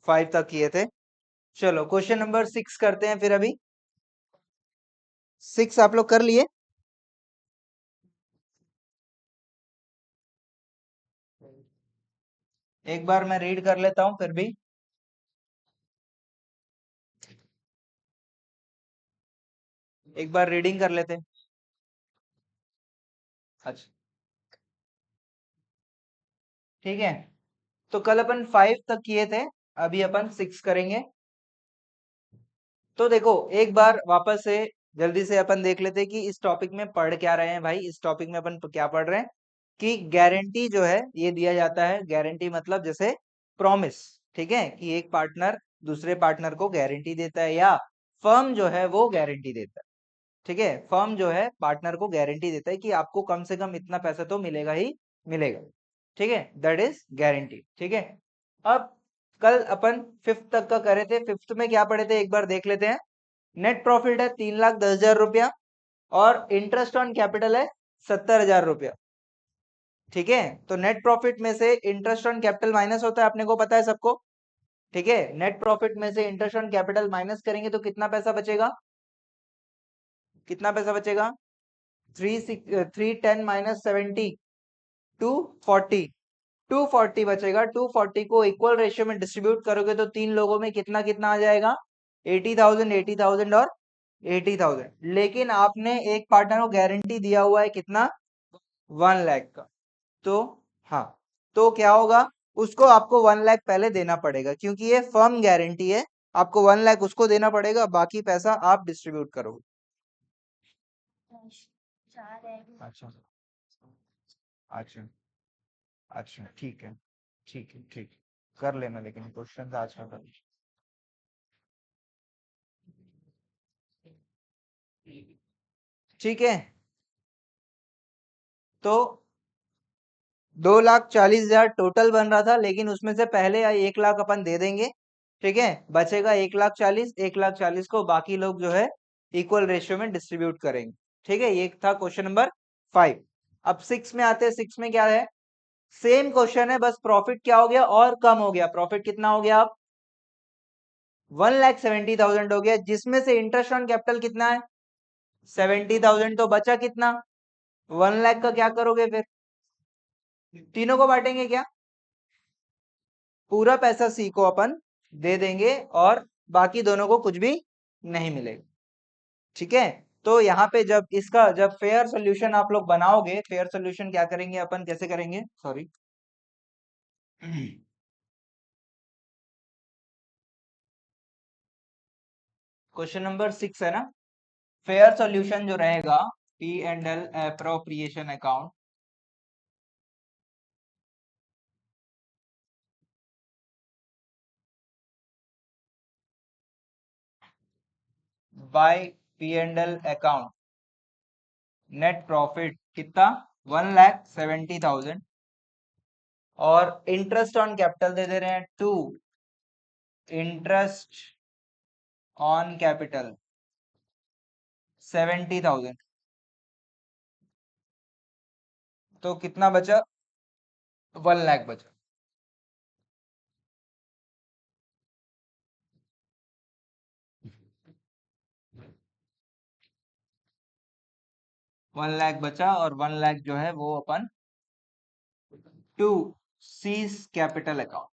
5 तक किए थे। चलो क्वेश्चन नंबर 6 करते हैं फिर। अभी 6 आप लोग कर लिए? एक बार मैं रीड कर लेता हूं फिर भी। एक बार रीडिंग कर लेते हैं। अच्छा, ठीक है। तो कल अपन 5 तक किए थे, अभी अपन 6 करेंगे। तो देखो एक बार वापस से जल्दी से अपन देख लेते हैं कि इस टॉपिक में पढ़ क्या रहे हैं भाई। इस टॉपिक में अपन क्या पढ़ रहे हैं कि गारंटी जो है ये दिया जाता है। गारंटी मतलब जैसे प्रॉमिस, ठीक है, कि एक पार्टनर दूसरे पार्टनर को गारंटी देता है, या फर्म जो है वो गारंटी देता है। ठीक है, फर्म जो है पार्टनर को गारंटी देता है कि आपको कम से कम इतना पैसा तो मिलेगा ही मिलेगा। ठीक है, दैट इज गारंटी। ठीक है, अब कल अपन 5th तक का करे थे। 5th में क्या पढ़े थे एक बार देख लेते हैं। नेट प्रॉफिट है 3,10,000 रुपया और इंटरेस्ट ऑन कैपिटल है 70,000 रुपया। ठीक है, तो नेट प्रॉफिट में से इंटरेस्ट ऑन कैपिटल माइनस होता है, अपने को पता है सबको। ठीक है, नेट प्रॉफिट में से इंटरेस्ट ऑन कैपिटल माइनस करेंगे तो कितना पैसा बचेगा? कितना पैसा बचेगा? 310 माइनस 70, 240। 240 बचेगा। 240 को इक्वल रेशियो में डिस्ट्रीब्यूट करोगे तो तीन लोगों में कितना कितना आ जाएगा? 80,000, 80,000 और 80,000। लेकिन आपने एक पार्टनर को गारंटी दिया हुआ है कितना? 1 लाख का। तो हाँ, तो क्या होगा, उसको आपको 1 लाख पहले देना पड़ेगा, क्योंकि ये फर्म गारंटी है। आपको 1 लाख उसको देना पड़ेगा, बाकी पैसा आप डिस्ट्रीब्यूट करोगे। अच्छा, अच्छा, अच्छा, ठीक है, ठीक है, ठीक है। कर लेना, लेकिन क्वेश्चन आज का कर। ठीक है, तो 2,40,000 टोटल बन रहा था, लेकिन उसमें से पहले 1 लाख अपन दे देंगे। ठीक है, बचेगा 1,40,000। 1,40,000 को बाकी लोग जो है इक्वल रेशियो में डिस्ट्रीब्यूट करेंगे। ठीक है, ये था क्वेश्चन नंबर 5। अब 6 में आते हैं। 6 में क्या है? सेम क्वेश्चन है, बस प्रॉफिट क्या हो गया और कम हो गया। प्रॉफिट कितना हो गया? अब 1,70,000 हो गया, जिसमें से इंटरेस्ट ऑन कैपिटल कितना है? 70,000। तो बचा कितना? 1 लाख का क्या करोगे फिर? तीनों को बांटेंगे क्या? पूरा पैसा सी को अपन दे देंगे और बाकी दोनों को कुछ भी नहीं मिलेगा। ठीक है, तो यहाँ पे जब इसका जब फेयर सोल्यूशन आप लोग बनाओगे, फेयर सोल्यूशन क्या करेंगे अपन, कैसे करेंगे, सॉरी। क्वेश्चन नंबर 6 है ना। फेयर सोल्यूशन जो रहेगा, P&L appropriation account by P&L account. Net profit कितना? 1,70,000 और इंटरेस्ट ऑन कैपिटल दे दे रहे हैं 2। Interest on capital 70,000। तो कितना बचा? 1 लाख बचा। 1 लाख बचा और 1 लाख जो है वो अपन to C's capital account,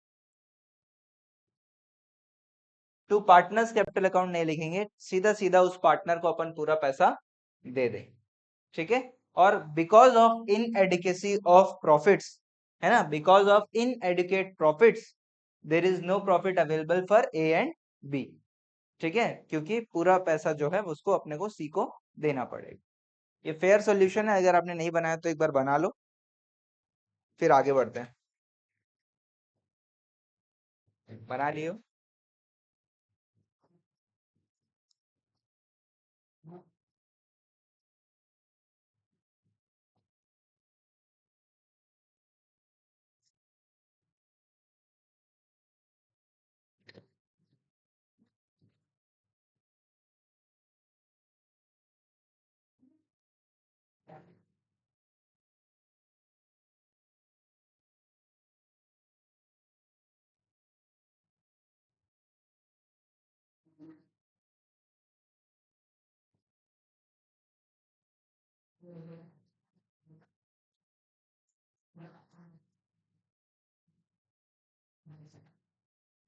to partners capital account नहीं लिखेंगे, सीधा सीधा उस पार्टनर को अपन पूरा पैसा दे दें। ठीक है, और because of inadequacy of profits, है ना, because of inadequate profits there is no profit available for A and B. ठीक है, क्योंकि पूरा पैसा जो है उसको अपने को सी को देना पड़ेगा। ये फेयर सोल्यूशन है, अगर आपने नहीं बनाया तो एक बार बना लो, फिर आगे बढ़ते हैं। बना लियो।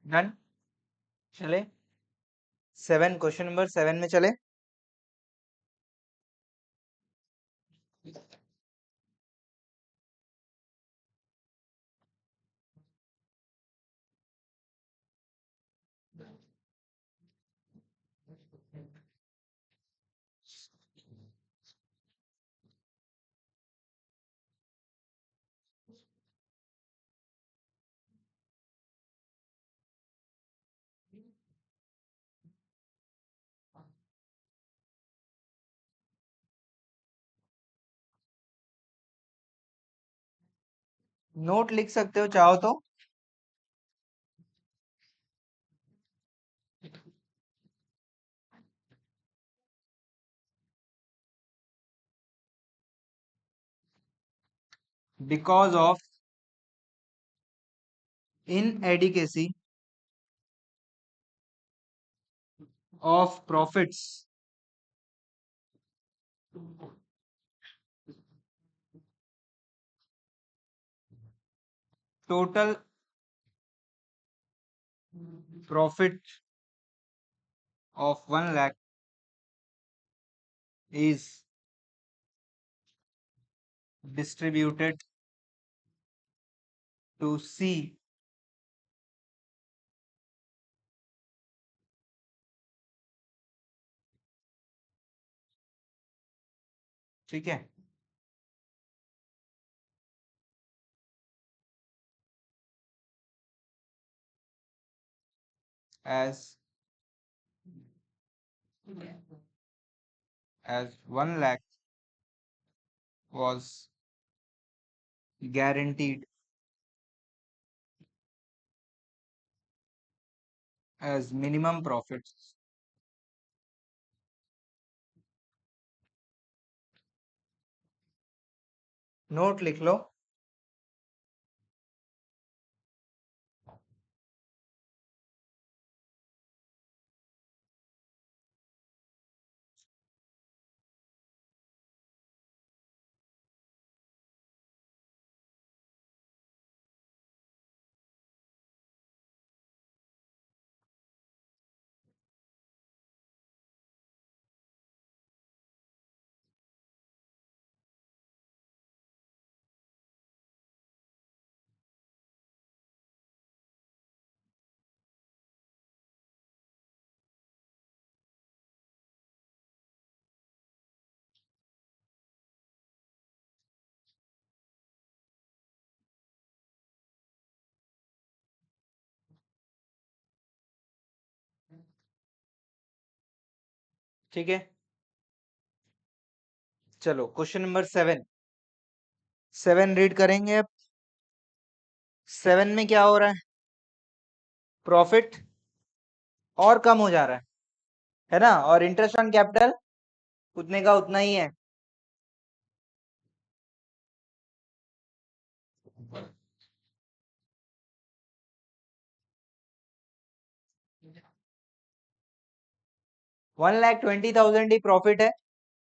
डन। चले 7, क्वेश्चन नंबर 7 में चले। नोट लिख सकते हो चाहो तो। Because of inadequacy of profits total profit of 1 lakh is distributed to C ठीक है। as 1 lakh was guaranteed as minimum profits, note लिख लो। ठीक है, चलो क्वेश्चन नंबर 7 रीड करेंगे अब। 7 में क्या हो रहा है, प्रॉफिट और कम हो जा रहा है ना, और इंटरेस्ट ऑन कैपिटल उतने का उतना ही है। वन लैख 20,000 ही प्रॉफिट है,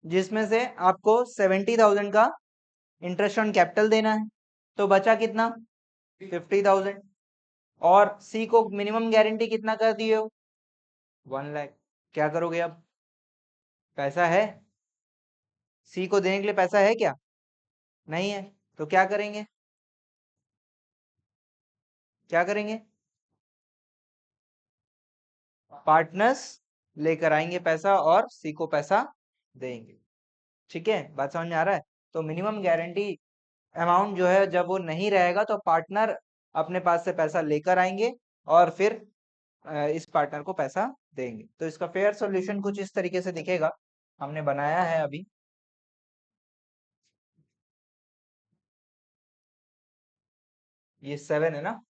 जिसमें से आपको 70,000 का इंटरेस्ट ऑन कैपिटल देना है, तो बचा कितना 50,000। और सी को मिनिमम गारंटी कितना कर दिए हो 1 लाख। क्या करोगे अब, पैसा है सी को देने के लिए, पैसा है क्या, नहीं है, तो क्या करेंगे, क्या करेंगे, पार्टनर्स लेकर आएंगे पैसा और सी को पैसा देंगे। ठीक है, बात समझ में आ रहा है। तो मिनिमम गारंटी अमाउंट जो है जब वो नहीं रहेगा तो पार्टनर अपने पास से पैसा लेकर आएंगे और फिर इस पार्टनर को पैसा देंगे। तो इसका फेयर सॉल्यूशन कुछ इस तरीके से दिखेगा, हमने बनाया है अभी। ये 7 है ना,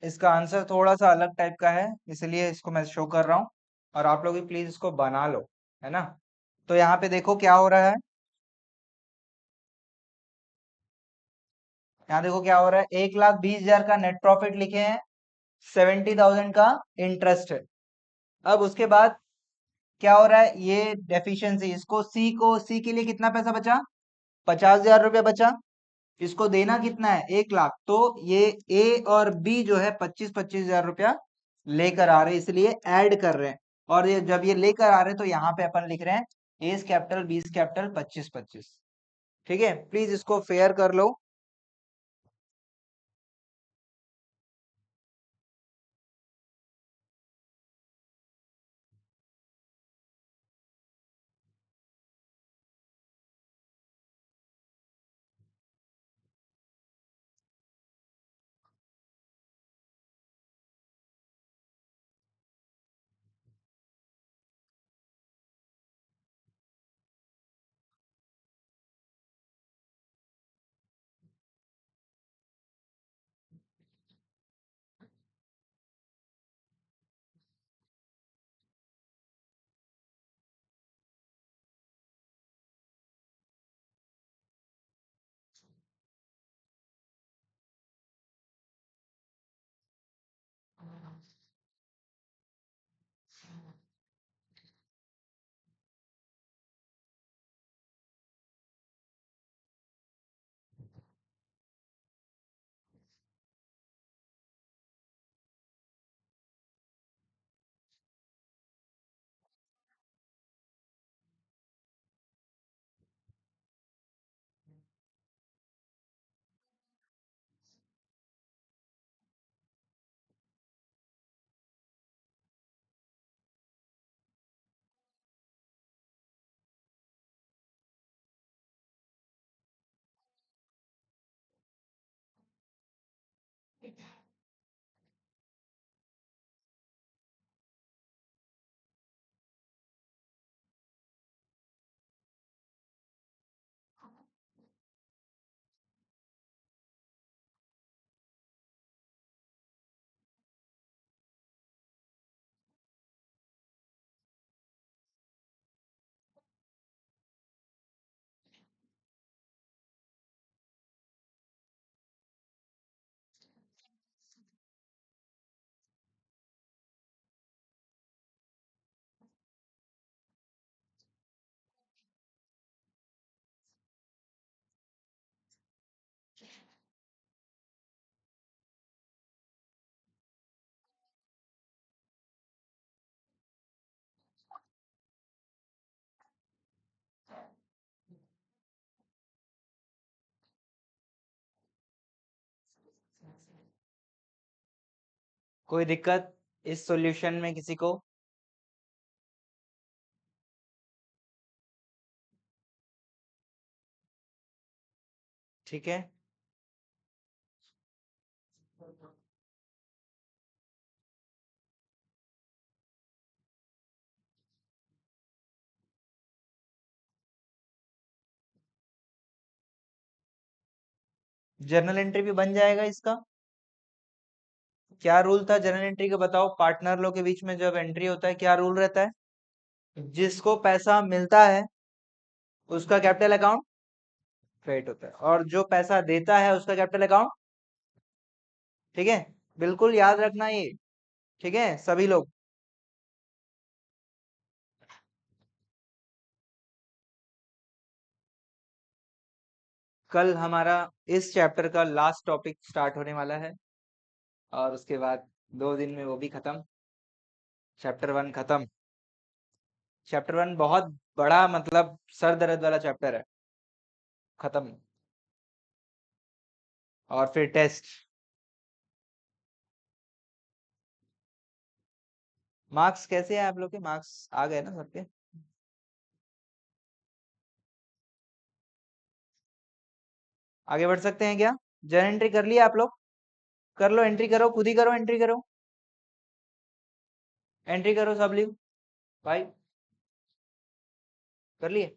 इसका आंसर थोड़ा सा अलग टाइप का है, इसलिए इसको मैं शो कर रहा हूँ, और आप लोग भी प्लीज इसको बना लो, है ना। तो यहाँ पे देखो क्या हो रहा है, यहाँ देखो क्या हो रहा है, 1,20,000 का नेट प्रॉफिट लिखे हैं, 70,000 का इंटरेस्ट है। अब उसके बाद क्या हो रहा है, ये डेफिशिएंसी, इसको सी के लिए कितना पैसा बचा, 50,000 रुपया बचा। इसको देना कितना है, 1 लाख। तो ये ए और बी जो है 25-25 हजार रुपया लेकर आ रहे हैं, इसलिए ऐड कर रहे हैं। और ये जब ये लेकर आ रहे हैं तो यहाँ पे अपन लिख रहे हैं एस कैपिटल बीस कैपिटल 25-25। ठीक है, प्लीज इसको फेयर कर लो। कोई दिक्कत इस सॉल्यूशन में किसी को? ठीक है, जर्नल एंट्री भी बन जाएगा इसका। क्या रूल था जर्नल एंट्री का बताओ, पार्टनर लोग के बीच में जब एंट्री होता है क्या रूल रहता है, जिसको पैसा मिलता है उसका कैपिटल अकाउंट क्रेडिट होता है, और जो पैसा देता है उसका कैपिटल अकाउंट। ठीक है, बिल्कुल याद रखना ये। ठीक है सभी लोग। कल हमारा इस चैप्टर का लास्ट टॉपिक स्टार्ट होने वाला है, और उसके बाद 2 दिन में वो भी खत्म, चैप्टर 1 खत्म। चैप्टर 1 बहुत बड़ा, मतलब सर दर्द वाला चैप्टर है, खत्म। और फिर टेस्ट। मार्क्स कैसे हैं आप लोग के, मार्क्स आ गए ना सबके? आगे बढ़ सकते हैं क्या? जन एंट्री कर लिया आप लोग? कर लो, एंट्री करो, खुद ही करो, एंट्री करो, एंट्री करो सब लोग भाई। कर लिए?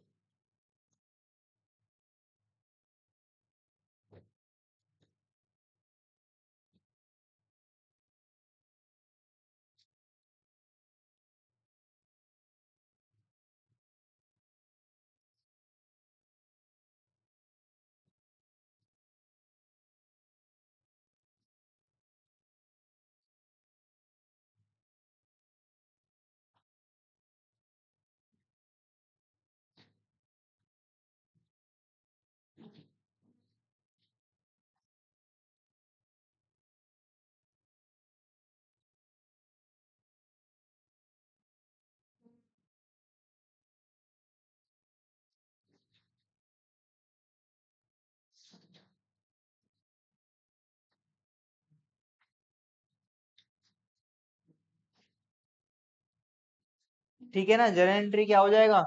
ठीक है ना। जर्नल एंट्री क्या हो जाएगा,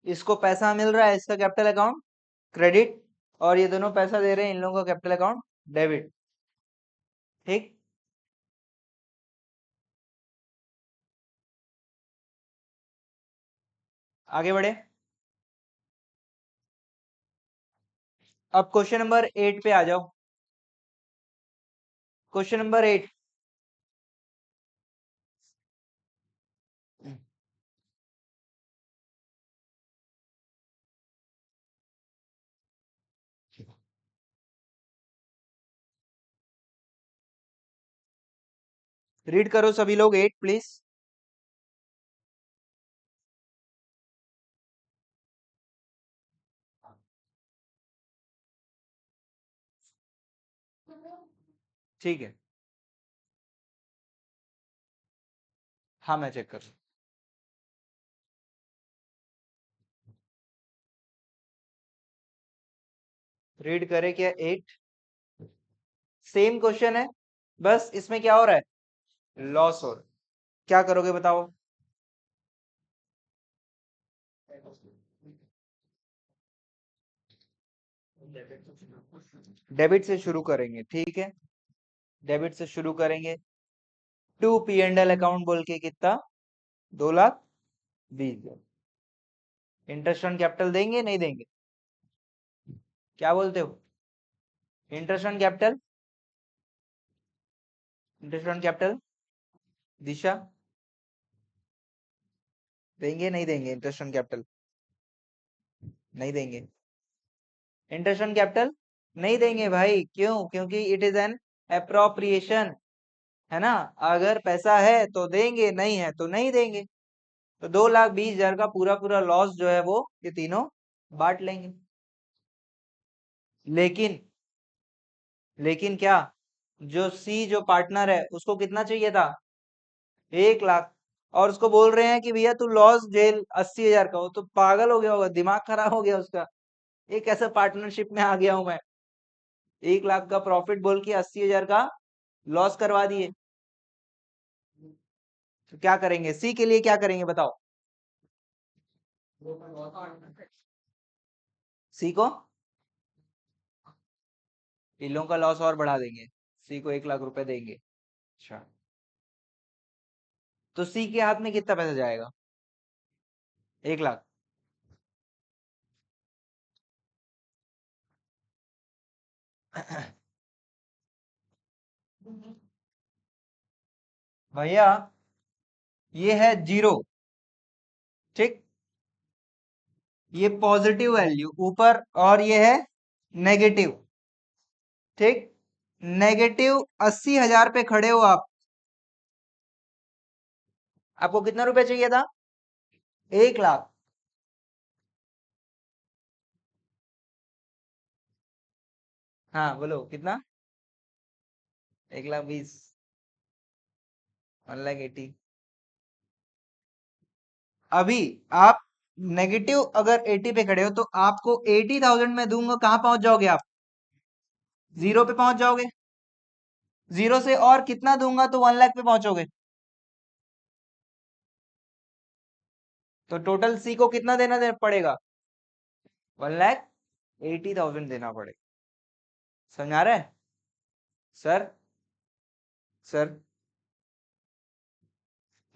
इसको पैसा मिल रहा है, इसका कैपिटल अकाउंट क्रेडिट, और ये दोनों पैसा दे रहे हैं, इन लोगों का कैपिटल अकाउंट डेबिट। ठीक, आगे बढ़े। अब क्वेश्चन नंबर 8 पे आ जाओ। क्वेश्चन नंबर 8, रीड करो सभी लोग 8 प्लीज। ठीक है, हाँ मैं चेक कर, रीड करे क्या 8, सेम क्वेश्चन है, बस इसमें क्या हो रहा है, लॉस हो रहा है। क्या करोगे बताओ। डेबिट से शुरू करेंगे, ठीक है, डेबिट से शुरू करेंगे। To P and L account बोल के कितना, 2,20,000। इंटरेस्ट ऑन कैपिटल देंगे नहीं देंगे, क्या बोलते हो, interest on capital, interest on capital दिशा, देंगे नहीं देंगे इंटरेस्ट ऑन कैपिटल, नहीं देंगे इंटरेस्ट ऑन कैपिटल, नहीं देंगे भाई, क्यों, क्योंकि इट इज एन अप्रोप्रिएशन, है ना। अगर पैसा है तो देंगे, नहीं है तो नहीं देंगे। तो 2,20,000 का पूरा पूरा लॉस जो है वो ये तीनों बांट लेंगे। लेकिन लेकिन क्या, जो सी जो पार्टनर है उसको कितना चाहिए था, 1,00,000, और उसको बोल रहे हैं कि भैया तू लॉस जेल 80,000 का हो, तो पागल हो गया होगा, दिमाग खराब हो गया उसका। एक ऐसा पार्टनरशिप में आ गया हूं मैं, 1,00,000 का प्रॉफिट बोल के 80,000 का लॉस करवा दिए। तो क्या करेंगे, सी के लिए क्या करेंगे बताओ, सी को इन लोगों का लॉस और बढ़ा देंगे, सी को 1,00,000 रुपए देंगे। अच्छा, तो सी के हाथ में कितना पैसा जाएगा, 1,00,000। भैया ये है 0, ठीक, ये पॉजिटिव वैल्यू ऊपर, और ये है नेगेटिव, ठीक। नेगेटिव 80,000 पे खड़े हो आप, आपको कितना रुपए चाहिए था, 1,00,000। हाँ बोलो कितना, 1,20,000, 1,80,000। अभी आप नेगेटिव अगर 80 पे खड़े हो तो आपको 80,000 में दूंगा, कहां पहुंच जाओगे आप, 0 पे पहुंच जाओगे। 0 से और कितना दूंगा तो 1,00,000 पे पहुंचोगे। तो टोटल सी को कितना पड़ेगा, 1,80,000 देना पड़ेगा। समझ आ रहा है सर, सर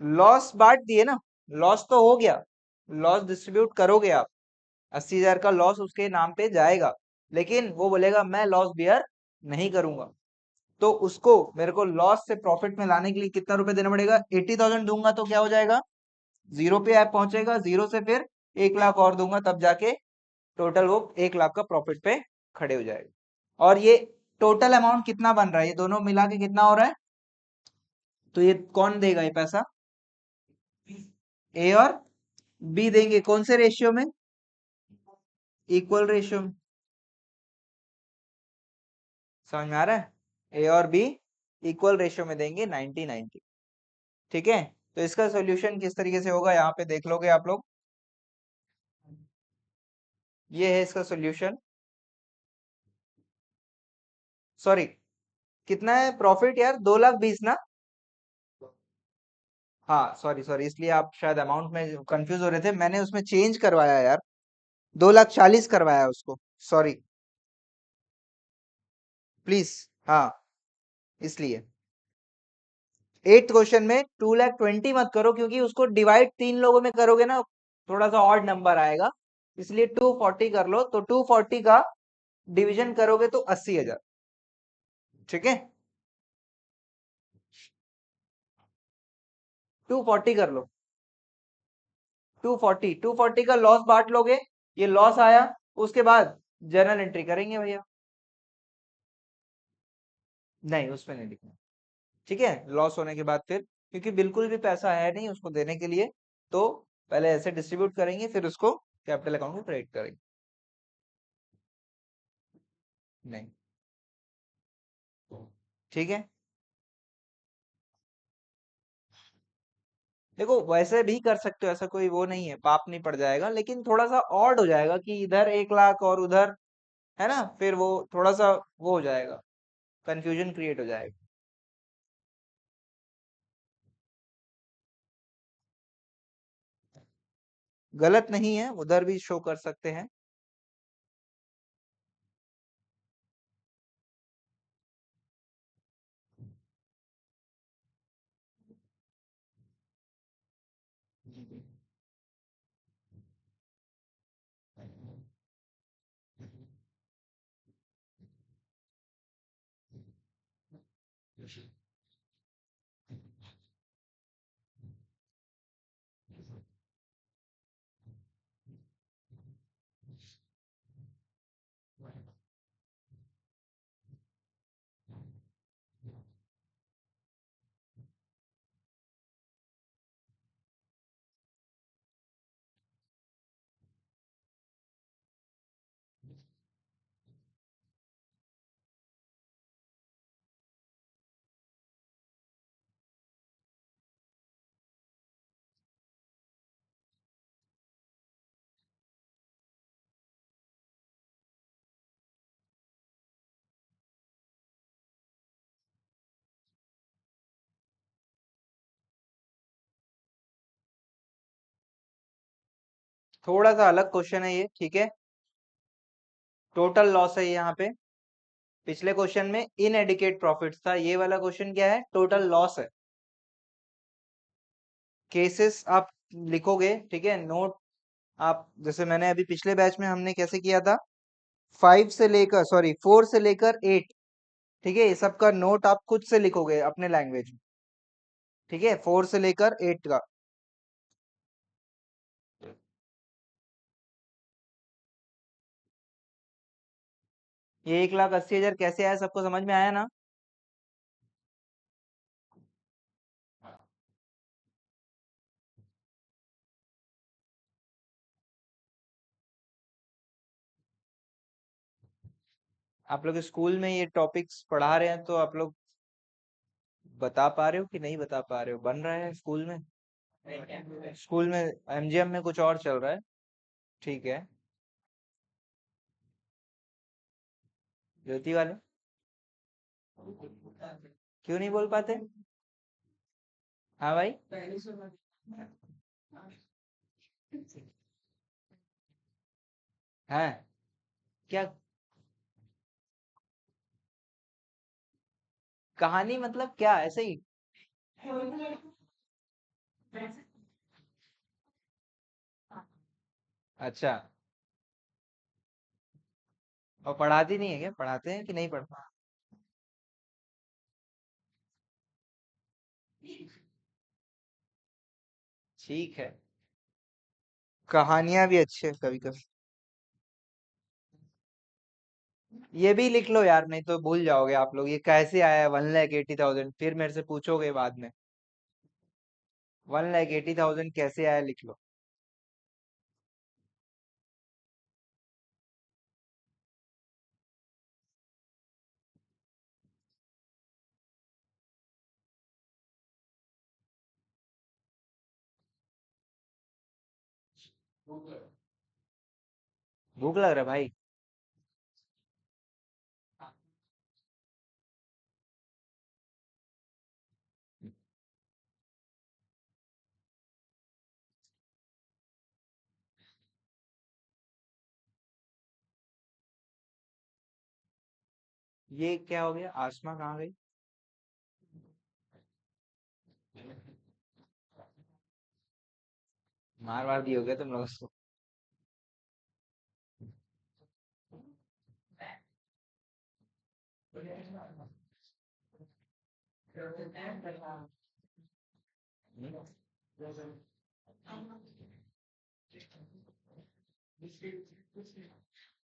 लॉस बांट दिए ना, लॉस तो हो गया, लॉस डिस्ट्रीब्यूट करोगे आप, 80,000 का लॉस उसके नाम पे जाएगा, लेकिन वो बोलेगा मैं लॉस बियर नहीं करूंगा। तो उसको मेरे को लॉस से प्रॉफिट में लाने के लिए कितना रुपए देना पड़ेगा, 80,000 दूंगा तो क्या हो जाएगा, 0 पे आप पहुंचेगा, 0 से फिर 1,00,000 और दूंगा, तब जाके टोटल वो 1,00,000 का प्रॉफिट पे खड़े हो जाएगा। और ये टोटल अमाउंट कितना बन रहा है, ये दोनों मिला के कितना हो रहा है, तो ये कौन देगा ये पैसा, ए और बी देंगे, कौन से रेशियो में, इक्वल रेशियो में। समझ में आ रहा है, ए और बी इक्वल रेशियो में देंगे, 90-90। ठीक है, तो इसका सोल्यूशन किस तरीके से होगा यहाँ पे देख लोगे आप लोग, ये है इसका सोल्यूशन। सॉरी, कितना है प्रॉफिट यार, 2,20,000 ना, हाँ सॉरी सॉरी, इसलिए आप शायद अमाउंट में कंफ्यूज हो रहे थे, मैंने उसमें चेंज करवाया यार, 2,40,000 करवाया उसको। Sorry please. हाँ इसलिए 8th क्वेश्चन में 2,20,000 मत करो, क्योंकि उसको डिवाइड 3 लोगों में करोगे ना, थोड़ा सा ऑड नंबर आएगा, इसलिए 240 कर लो। तो 240 का डिवीजन करोगे तो 80,000। ठीक है, 240 कर लो। 240 का लॉस बांट लोगे, ये लॉस आया, उसके बाद जर्नल एंट्री करेंगे भैया। नहीं उसमें नहीं लिखना। ठीक है, लॉस होने के बाद फिर, क्योंकि बिल्कुल भी पैसा है नहीं उसको देने के लिए, तो पहले ऐसे डिस्ट्रीब्यूट करेंगे, फिर उसको कैपिटल अकाउंट में क्रेडिट करेंगे। नहीं। ठीक है, देखो वैसे भी कर सकते हो, ऐसा कोई वो नहीं है, पाप नहीं पड़ जाएगा, लेकिन थोड़ा सा ऑड हो जाएगा कि इधर 1 लाख और उधर, है ना, फिर वो थोड़ा सा वो हो जाएगा, कंफ्यूजन क्रिएट हो जाएगा। गलत नहीं है, उधर भी शो कर सकते हैं। थोड़ा सा अलग क्वेश्चन है ये, ठीक है, टोटल लॉस है ये यहाँ पे। पिछले क्वेश्चन में इनएडिकेट प्रॉफिट्स था, ये वाला क्वेश्चन क्या है, टोटल लॉस है। केसेस आप लिखोगे, ठीक है, नोट आप, जैसे मैंने अभी पिछले बैच में हमने कैसे किया था, 4 से लेकर 8, ठीक है, ये सबका नोट आप खुद से लिखोगे अपने लैंग्वेज में। ठीक है, 4 से लेकर 8 का। ये 1,80,000 कैसे आया, सबको समझ में आया ना? आप लोग स्कूल में ये टॉपिक्स पढ़ा रहे हैं, तो आप लोग बता पा रहे हो कि नहीं बता पा रहे हो, बन रहा है स्कूल में? स्कूल में एमजीएम में कुछ और चल रहा है। ठीक है, ज्योति वाले क्यों नहीं बोल पाते? हाँ भाई, है क्या? कहानी मतलब क्या, ऐसे ही? अच्छा, और पढ़ाती नहीं है क्या, पढ़ाते हैं कि नहीं पढ़ता? ठीक है, कहानियां भी अच्छी है कभी कभी। ये भी लिख लो यार, नहीं तो भूल जाओगे आप लोग, ये कैसे आया है 1,80,000, फिर मेरे से पूछोगे बाद में। 1,80,000 कैसे आया, लिख लो। भूख लग रहा है भाई? ये क्या हो गया, आसमा कहाँ गई? मार वार दिए हो गया तुम लोग उसको।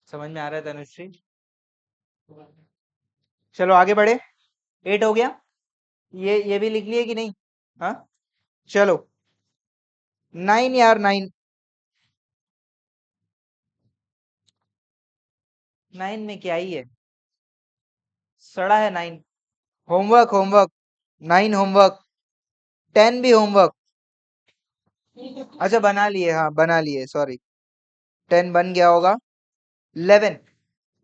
समझ में आ रहा है तनुश्री? चलो आगे बढ़े। 8 हो गया। ये भी लिख लिए कि नहीं? हाँ, चलो 9 यार, 9। 9 में क्या ही है, सड़ा है 9। होमवर्क होमवर्क, 9 होमवर्क, 10 भी होमवर्क। अच्छा बना लिए, हाँ बना लिए, सॉरी। 10 बन गया होगा। 11,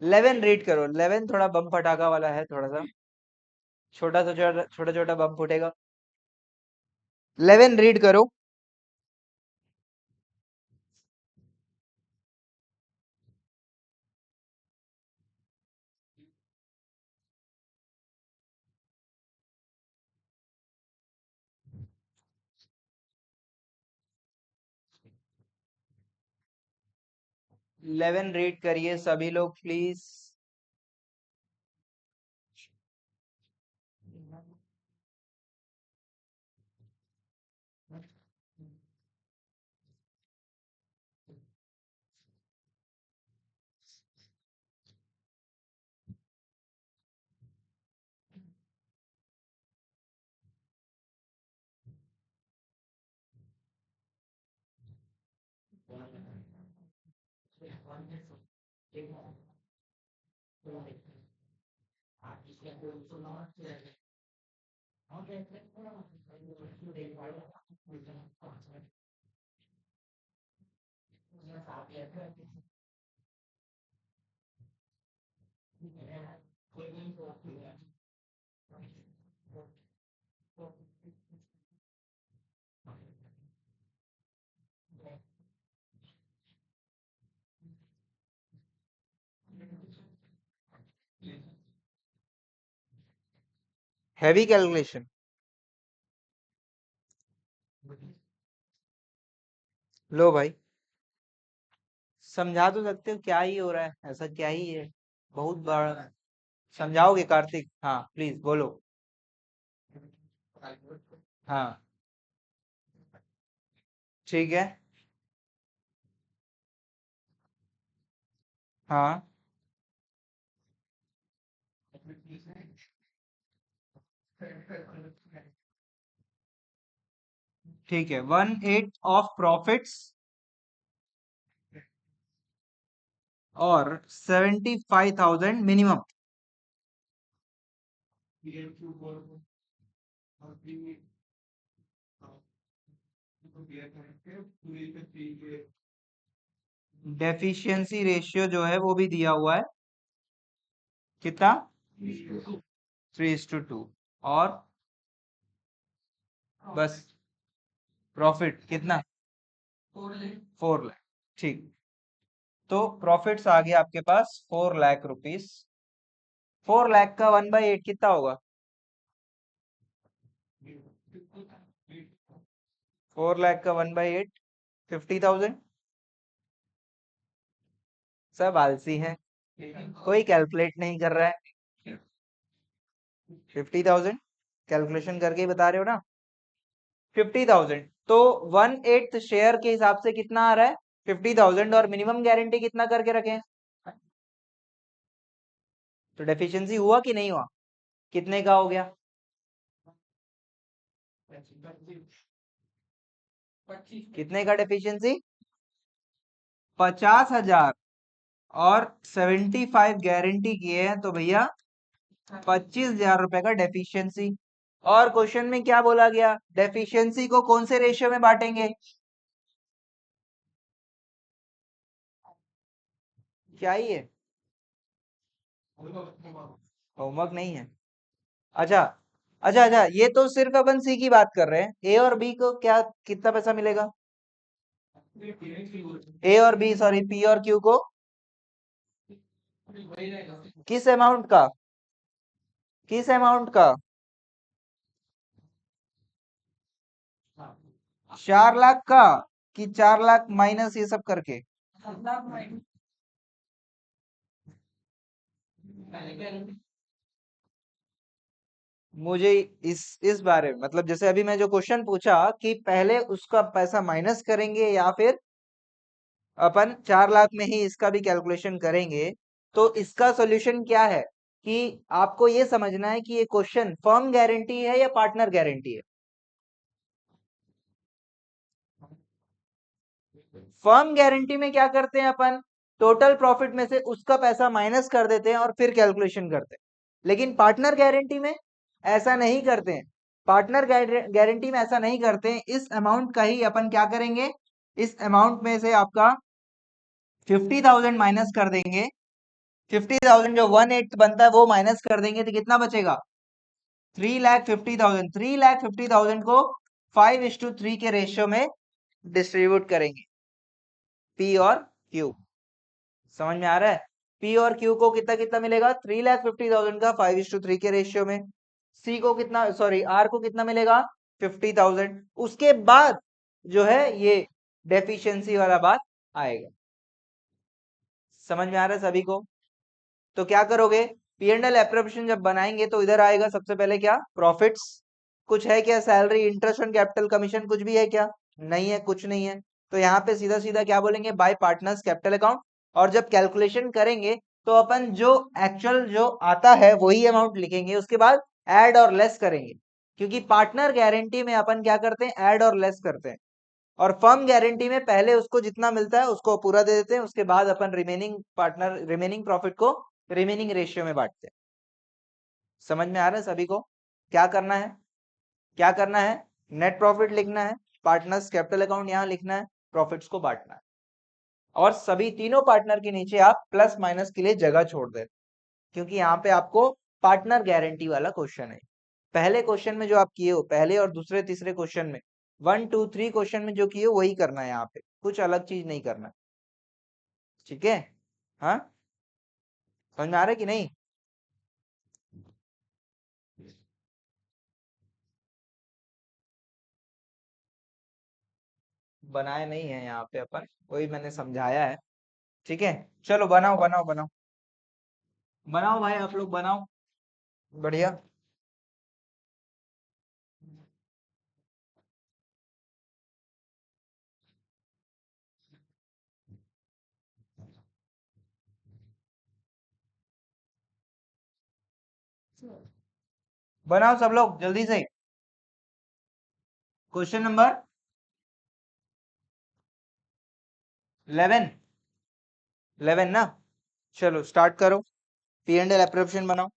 11 रीड करो। 11 थोड़ा बम पटाखा वाला है, थोड़ा सा छोटा सा, छोटा छोटा छोटा बम फूटेगा। 11 रीड करो। 11 रीड करिए सभी लोग प्लीज। Heavy calculation. लो भाई, समझा तो सकते हो क्या ही हो रहा है, ऐसा क्या ही है, बहुत बड़ा। समझाओगे कार्तिक? हाँ प्लीज बोलो। हाँ ठीक है। हाँ ठीक है, 1/8 ऑफ प्रॉफिट्स और 75,000 मिनिमम। डेफिशिएंसी रेशियो जो है वो भी दिया हुआ है, कितना? 3:2। और बस प्रॉफिट कितना? 4 लाख। ठीक, तो प्रॉफिट्स आ गया आपके पास 4 लाख रुपीस। 4 लाख का 1/8 कितना होगा? 4 लाख का 1/8 50,000। सब आलसी है, कोई कैलकुलेट नहीं कर रहा है। 50,000 कैलकुलेशन करके ही बता रहे हो ना? 50,000 तो 1/8 शेयर के हिसाब से कितना आ रहा है? 50,000। और मिनिमम गारंटी कितना करके रखें? तो डेफिशिएंसी हुआ कि नहीं हुआ? कितने का हो गया? कितने का डेफिशिएंसी? 50,000। और 75 गारंटी किए हैं, तो भैया 25,000 रुपए का डेफिशिएंसी। और क्वेश्चन में क्या बोला गया? डेफिशिएंसी को कौन से रेशियो में बांटेंगे? क्या ही है, होमवर्क नहीं है। अच्छा अच्छा अच्छा, ये तो सिर्फ अपन सी की बात कर रहे हैं, ए और बी को क्या, कितना पैसा मिलेगा? ए और बी, सॉरी, पी और क्यू को किस अमाउंट का? किस अमाउंट का? 4 लाख का कि 4 लाख माइनस ये सब करके? मुझे इस बारे में मतलब जैसे अभी मैं जो क्वेश्चन पूछा कि पहले उसका पैसा माइनस करेंगे या फिर अपन 4 लाख में ही इसका भी कैलकुलेशन करेंगे, तो इसका सॉल्यूशन क्या है कि आपको ये समझना है कि ये क्वेश्चन फर्म गारंटी है या पार्टनर गारंटी है। फर्म गारंटी में क्या करते हैं अपन, टोटल प्रॉफिट में से उसका पैसा माइनस कर देते हैं और फिर कैलकुलेशन करते हैं। लेकिन पार्टनर गारंटी में ऐसा नहीं करते हैं। पार्टनर गारंटी में ऐसा नहीं करते हैं। इस अमाउंट का ही अपन क्या करेंगे, इस अमाउंट में से आपका 50,000 माइनस कर देंगे। 50,000 जो 1/8 बनता है वो माइनस कर देंगे तो कितना बचेगा, 3,50,000। 3,50,000 को 5:3 के रेशियो में डिस्ट्रीब्यूट करेंगे, पी और क्यू। समझ में आ रहा है? पी और क्यू को कितना कितना मिलेगा, 3,50,000 का 5:3 के रेशियो में। सी को कितना, सॉरी आर को कितना मिलेगा, 50,000। उसके बाद जो है ये डेफिशिएंसी वाला बात आएगा। समझ में आ रहा है सभी को? तो क्या करोगे, पी एंड एल एप्रोप्रिएशन जब बनाएंगे तो इधर आएगा सबसे पहले क्या, प्रॉफिट्स। कुछ है क्या, salary interest on capital commission कुछ भी है क्या, नहीं है, कुछ नहीं है। तो यहाँ पे सीधा सीधा क्या बोलेंगे, बाय पार्टनर्स कैपिटल अकाउंट। और जब कैलकुलेशन करेंगे तो अपन जो एक्चुअल जो आता है वही अमाउंट लिखेंगे, उसके बाद ऐड और लेस करेंगे। क्योंकि पार्टनर गारंटी में अपन क्या करते हैं, ऐड और लेस करते हैं। और फर्म गारंटी में पहले उसको जितना मिलता है उसको पूरा दे देते हैं, उसके बाद अपन रिमेनिंग प्रॉफिट को रिमेनिंग रेशियो में बांटते हैं। समझ में आ रहा है सभी को? क्या करना है, क्या करना है, नेट प्रॉफिट लिखना है, पार्टनर्स कैपिटल अकाउंट यहां लिखना है, प्रॉफिट्स को बांटना है। और सभी तीनों पार्टनर के नीचे आप प्लस माइनस के लिए जगह छोड़ दे, क्योंकि यहाँ पे आपको पार्टनर गारंटी वाला क्वेश्चन है। पहले क्वेश्चन में जो आप किए हो, पहले और दूसरे तीसरे क्वेश्चन में, 1 2 3 क्वेश्चन में जो किए हो वही करना है, यहाँ पे कुछ अलग चीज नहीं करना। ठीक है? हाँ, समझ में आ रहा है कि नहीं? बनाए नहीं है यहाँ पे अपन, वही मैंने समझाया है। ठीक है, चलो बनाओ बनाओ बनाओ। बनाओ भाई, आप लोग बनाओ। बढ़िया। बनाओ सब लोग जल्दी से। क्वेश्चन नंबर 11, 11 ना। चलो स्टार्ट करो, पी एंड एल एप्रोप्रिएशन बनाओ।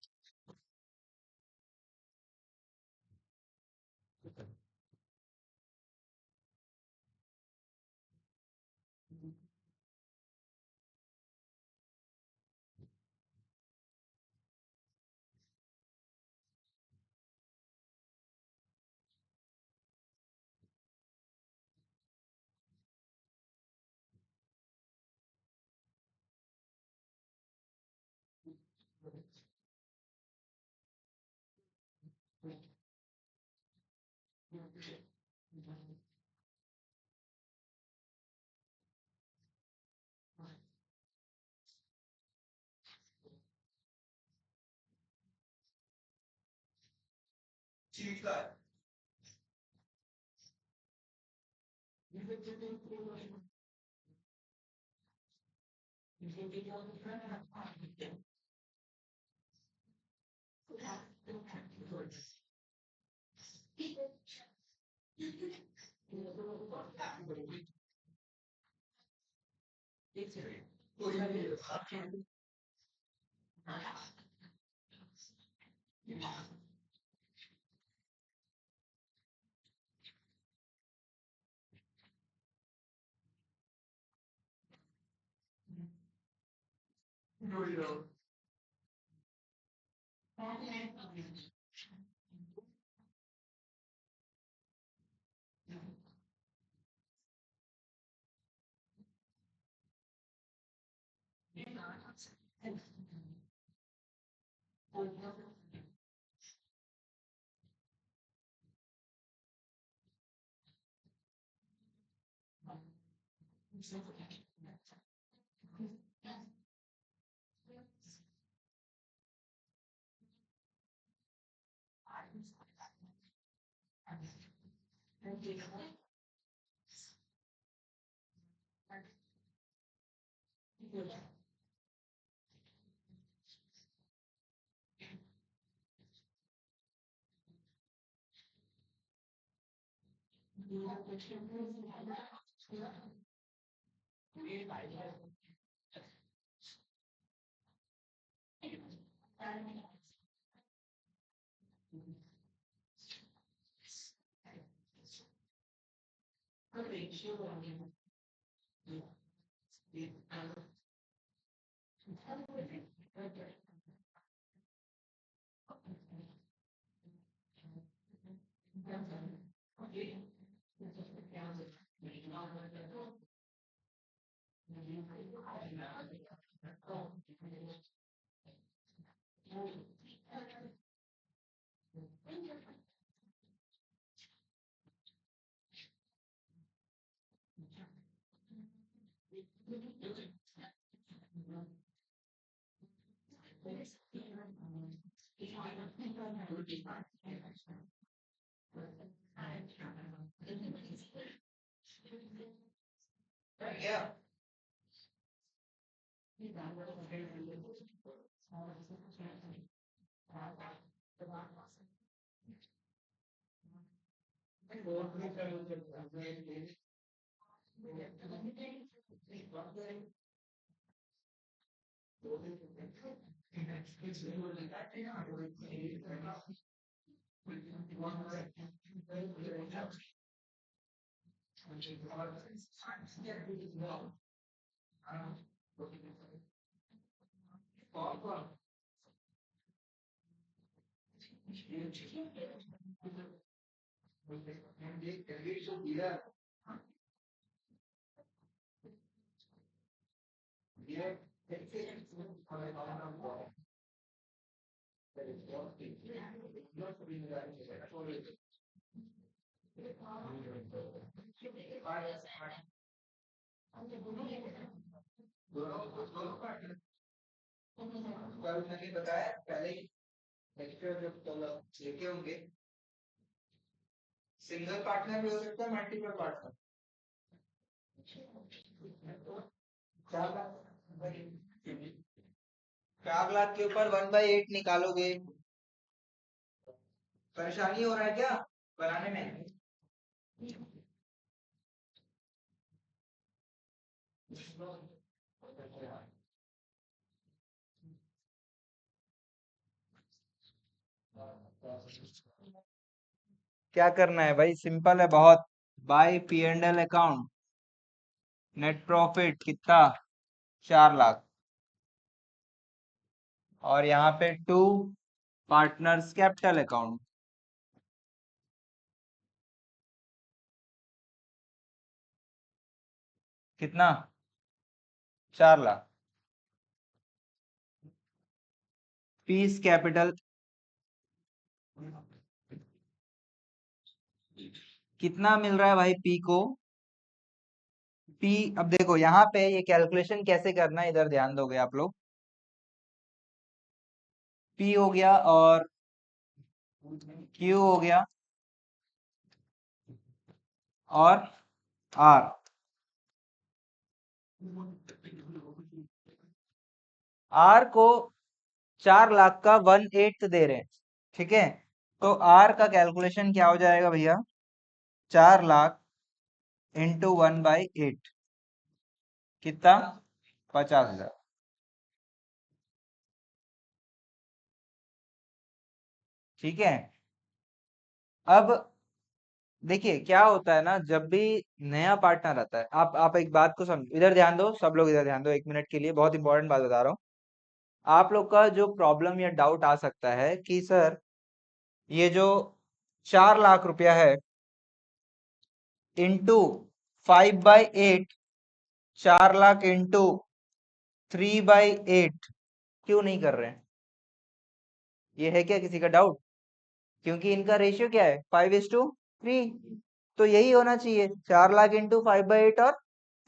कल मैंने बताया पहले ही लेक्चर जब कल लेके होंगे, सिंगल पार्टनर भी हो सकता है, मल्टीपल पार्टनर। 4 लाख, 4 लाख के ऊपर 1/8 निकालोगे? परेशानी हो रहा है क्या बनाने में? क्या करना है भाई, सिंपल है बहुत। Bye P&L account, net profit कितना? 4 लाख। और यहाँ पे टू पार्टनर्स कैपिटल अकाउंट कितना? 4 लाख। पीस कैपिटल कितना मिल रहा है भाई पी को? पी, अब देखो यहाँ पे ये कैलकुलेशन कैसे करना है, इधर ध्यान दोगे आप लोग। पी हो गया और क्यू हो गया और आर। आर को 4 लाख का 1/8 दे रहे हैं, ठीक है। तो आर का कैलकुलेशन क्या हो जाएगा भैया? 4 लाख इंटू 1/8 कितना? 50,000। ठीक है। अब देखिए क्या होता है ना, जब भी नया पार्टनर आता है, आप एक बात को समझ, इधर ध्यान दो, सब लोग इधर ध्यान दो 1 मिनट के लिए, बहुत इंपॉर्टेंट बात बता रहा हूँ। आप लोग का जो प्रॉब्लम या डाउट आ सकता है कि सर ये जो 4 लाख रुपया है इंटू 5/8, 4 लाख इंटू 3/8 क्यों नहीं कर रहे हैं? ये है क्या किसी का डाउट? क्योंकि इनका रेशियो क्या है? 5:3। तो यही होना चाहिए, 4 लाख इंटू 5/8 और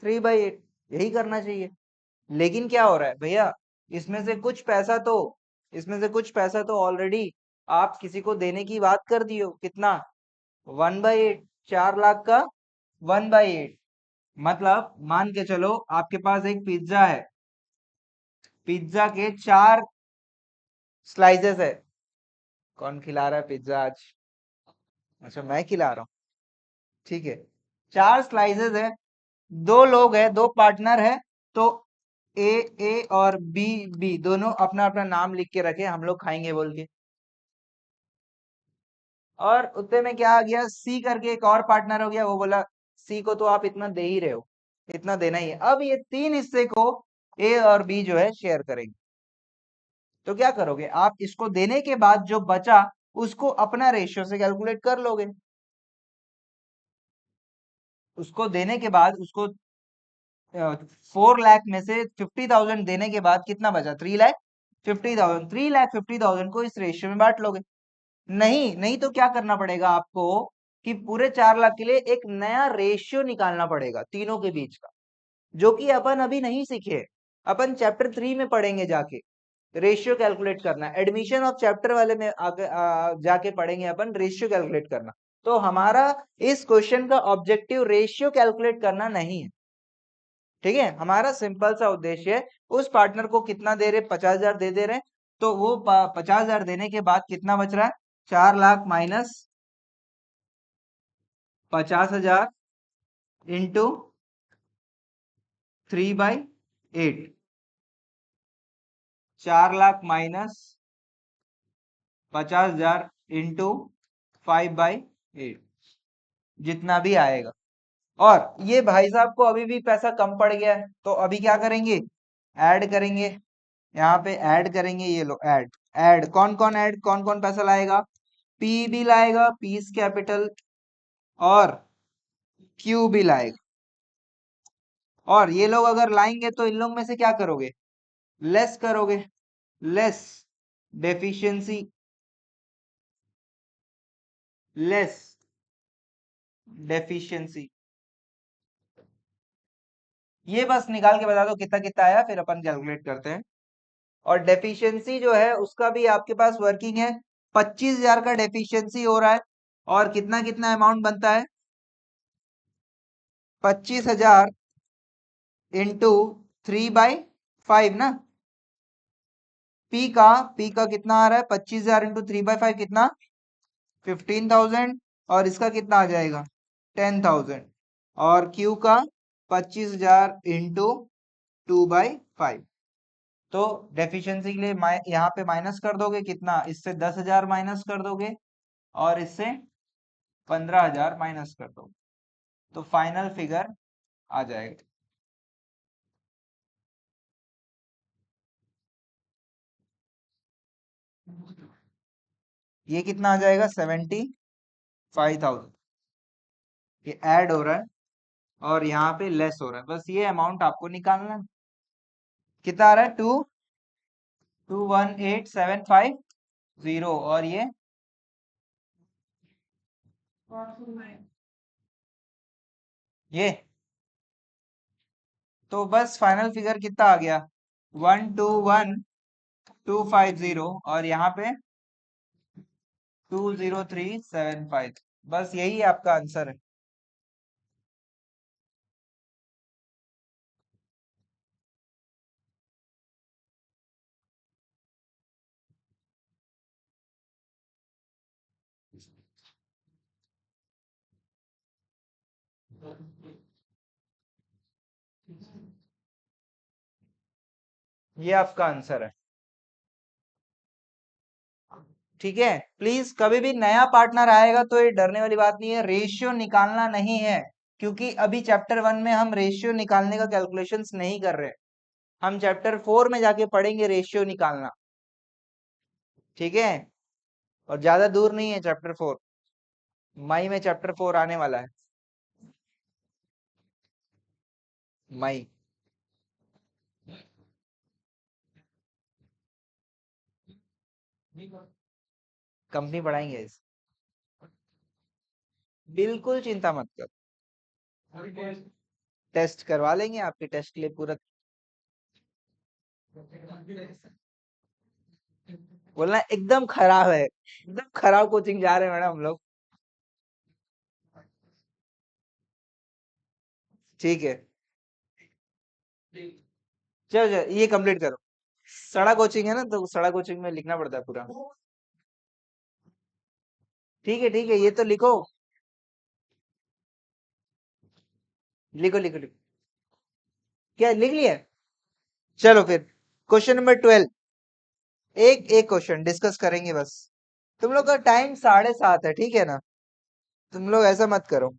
3/8 यही करना चाहिए। लेकिन क्या हो रहा है भैया, इसमें से कुछ पैसा तो ऑलरेडी आप किसी को देने की बात कर दियो। कितना? 1/8। 4 लाख का 1/8 मतलब मान के चलो आपके पास एक पिज्जा है, पिज्जा के 4 स्लाइसेस है। कौन खिला रहा है पिज्जा आज? अच्छा, मैं खिला रहा हूँ। ठीक है, 4 स्लाइसेस है, 2 लोग है, 2 पार्टनर है। तो ए ए और बी बी दोनों अपना अपना नाम लिख के रखे, हम लोग खाएंगे बोल के। और उतने में क्या आ गया, सी करके एक और पार्टनर हो गया, वो बोला सी को तो आप इतना दे ही रहे हो, इतना देना ही है। अब ये 3 हिस्से को ए और बी जो है शेयर करेंगे। तो क्या करोगे आप, इसको देने के बाद जो बचा उसको अपना रेशियो से कैलकुलेट कर लोगे। उसको देने के बाद उसको 4 लाख में से 50,000 देने के बाद कितना बचा? 3,50,000। 3,50,000 को इस रेशियो में बांट लोगे। नहीं नहीं तो क्या करना पड़ेगा आपको कि पूरे 4 लाख के लिए एक नया रेशियो निकालना पड़ेगा तीनों के बीच का, जो कि अपन अभी नहीं सीखे। अपन चैप्टर 3 में पढ़ेंगे जाके, रेशियो कैलकुलेट करना। एडमिशन ऑफ चैप्टर वाले में आगे जाके पढ़ेंगे अपन रेशियो कैलकुलेट करना। तो हमारा इस क्वेश्चन का ऑब्जेक्टिव रेशियो कैलकुलेट करना नहीं है। ठीक है, हमारा सिंपल सा उद्देश्य है, उस पार्टनर को कितना दे रहे? 50,000 दे रहे। तो वो 50,000 देने के बाद कितना बच रहा है? 4 lakh minus 50,000 into 3/8। 4 lakh minus 50,000 into 5/8, जितना भी आएगा। और ये भाई साहब को अभी भी पैसा कम पड़ गया है, तो अभी क्या करेंगे? ऐड करेंगे। यहाँ पे ऐड करेंगे, ये लो ऐड। ऐड कौन कौन ऐड, कौन कौन पैसा लाएगा? पी भी लाएगा, पीस कैपिटल, और क्यू भी लाएगा। और ये लोग अगर लाएंगे तो इन लोग में से क्या करोगे? लेस करोगे। Less deficiency, less deficiency. ये बस निकाल के बता दो कितना कितना आया, फिर अपन कैलकुलेट करते हैं। और डेफिशिएंसी जो है उसका भी आपके पास वर्किंग है। 25,000 का डेफिशिएंसी हो रहा है, और कितना कितना अमाउंट बनता है? 25,000 इंटू 3/5 ना। पी का कितना आ रहा है? 25,000 इंटू 3/5 कितना? 15,000। और इसका कितना आ जाएगा? 10,000। और क्यू का 25,000 इंटू 2/5। तो डेफिशिएंसी के लिए यहाँ पे माइनस कर दोगे कितना? इससे 10,000 माइनस कर दोगे, और इससे 15,000 माइनस कर दोगे, तो फाइनल फिगर आ जाएगा। ये कितना आ जाएगा? 75,000। ये ऐड हो रहा है और यहाँ पे लेस हो रहा है, बस ये अमाउंट आपको निकालना है। कितना आ रहा है? 2,218,750। और ये तो बस फाइनल फिगर कितना आ गया? 121,250। और यहाँ पे 203,750। बस यही आपका आंसर है। ये आपका आंसर है। ठीक है, प्लीज कभी भी नया पार्टनर आएगा तो ये डरने वाली बात नहीं है, रेशियो निकालना नहीं है। क्योंकि अभी चैप्टर 1 में हम रेशियो निकालने का कैलकुलेशंस नहीं कर रहे। हम चैप्टर 4 में जाके पढ़ेंगे रेशियो निकालना। ठीक है, और ज्यादा दूर नहीं है चैप्टर 4। मई में चैप्टर 4 आने वाला है। मई। कंपनी पढ़ाएंगे इस, बिल्कुल चिंता मत कर। टेस्ट करवा लेंगे आपके टेस्ट के लिए पूरा। बोलना एकदम खराब है, एकदम खराब कोचिंग जा रहे हैं मैडम हम लोग। ठीक है, चलो चलो ये कंप्लीट करो। सड़ा कोचिंग है ना, तो सड़ा कोचिंग में लिखना पड़ता है पूरा। ठीक है ये तो लिखो, लिखो लिखो लिखो। क्या लिख लिया? चलो फिर क्वेश्चन नंबर 12। एक एक क्वेश्चन डिस्कस करेंगे बस। तुम लोग का टाइम 7:30 है, ठीक है ना? तुम लोग ऐसा मत करो,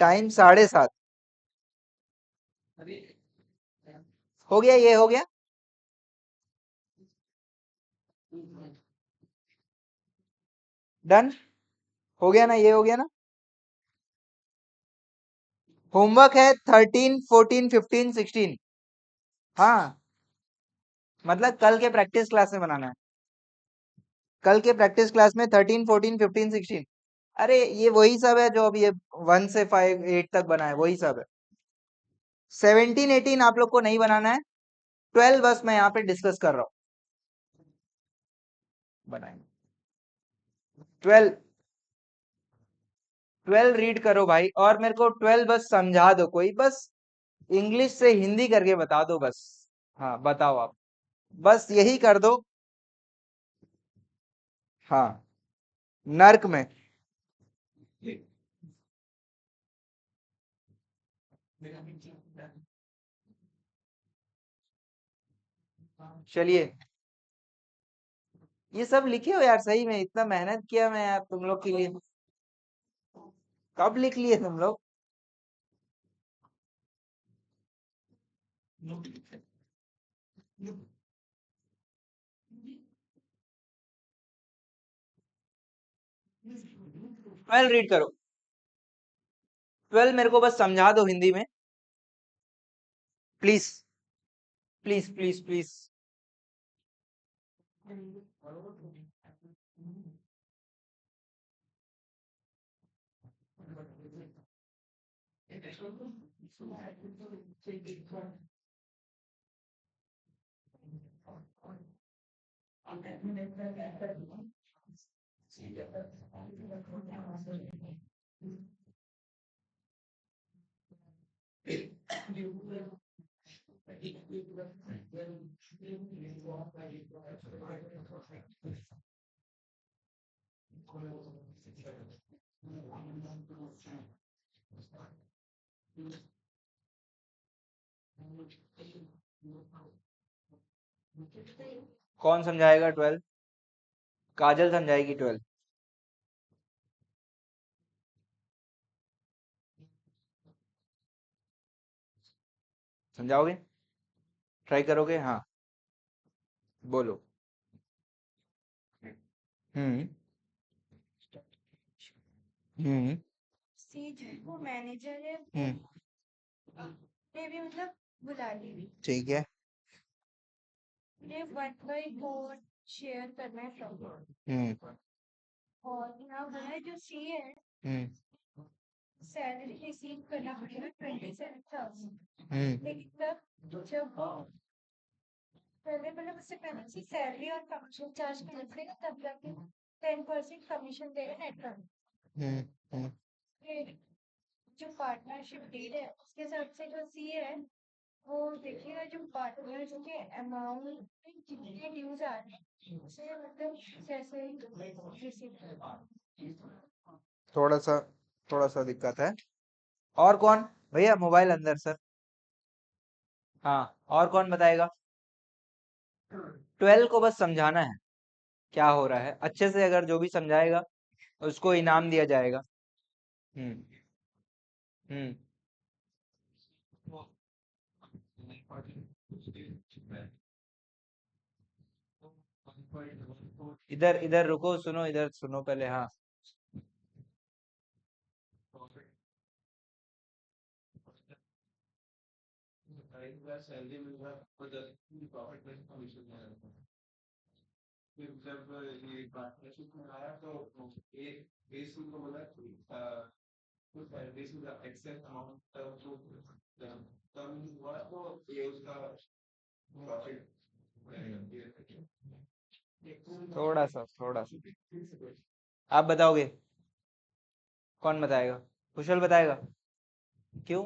टाइम 7:30। हो गया, ये हो गया। डन, हो गया ना, ये हो गया ना। होमवर्क है 13 14 15 16। हाँ, मतलब कल के प्रैक्टिस क्लास में बनाना है। कल के प्रैक्टिस क्लास में 13 14 15 16। अरे ये वही सब है जो अभी ये 1 से 5 8 तक बना है, वही सब है। 17 18 आप लोग को नहीं बनाना है, 12 बस मैं यहाँ पे डिस्कस कर रहा हूँ। बनाएंगे 12। 12 रीड करो भाई, और मेरे को 12 बस समझा दो, कोई बस इंग्लिश से हिंदी करके बता दो बस। हाँ बताओ आप, बस यही कर दो। हाँ, नर्क में। चलिए, ये सब लिखे हो यार, सही में इतना मेहनत किया मैं यार तुम लोग के लिए। कब लिख लिए तुम लोग? 12 रीड करो। 12 मेरे को बस समझा दो हिंदी में, प्लीज प्लीज प्लीज प्लीज। कौन समझाएगा 12? काजल समझाएगी 12। समझाओगे? ट्राई करोगे? हाँ, बोलो। हम्म हम्म सी जो है वो मैनेजर है, हम्म ने भी मतलब बुला ली। ठीक है। ने 1/4 शेयर करना है प्रॉफिट। हम्म और यहाँ बोला है जो सी है हम्म सैलरी रिसीव करना पड़ेगा 27,000। हम्म लेकिन तब जब वो पहले मतलब उससे पहले से सैलरी और कमीशन चार्ज करना पड़ेगा, तब जाके 10% कमीशन देगा नेट प्रॉफिट। हम्म हम्म फिर जो पार्टनरशिप डीड है उसके हिसाब से जो सी है वो देखिएगा जो पार्टनर्स के अमाउंट जितने ड्यूज आ रहे हैं उसे मतलब जैसे रिसीव थोड़ा सा, थोड़ा सा दिक्कत है। और कौन? भैया मोबाइल अंदर सर। हाँ, और कौन बताएगा? 12 को बस समझाना है क्या हो रहा है अच्छे से, अगर जो भी समझाएगा उसको इनाम दिया जाएगा। हम्म हम्म इधर इधर रुको, सुनो इधर सुनो पहले। हाँ, थोड़ा सा आप बताओगे? कौन बताएगा? कुशल बताएगा? क्यों?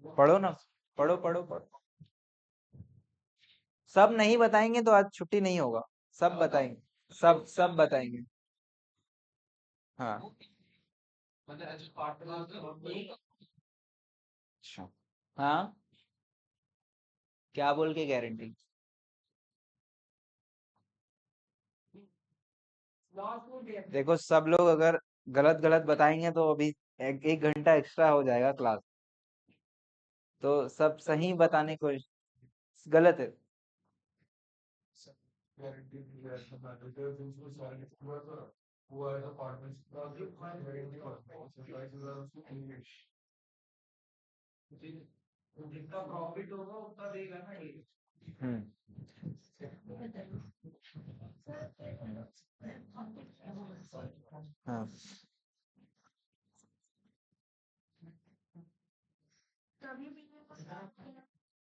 पढ़ो ना, पढ़ो पढ़ो पढ़ो। सब नहीं बताएंगे तो आज छुट्टी नहीं होगा। सब बताएंगे, सब सब बताएंगे। हाँ। अच्छा। हाँ, क्या बोल के गारंटी? देखो सब लोग अगर गलत गलत बताएंगे तो अभी एक घंटा एक्स्ट्रा हो जाएगा क्लास। तो सब सही बताने को गलत है। हम्म। हाँ। कभी भी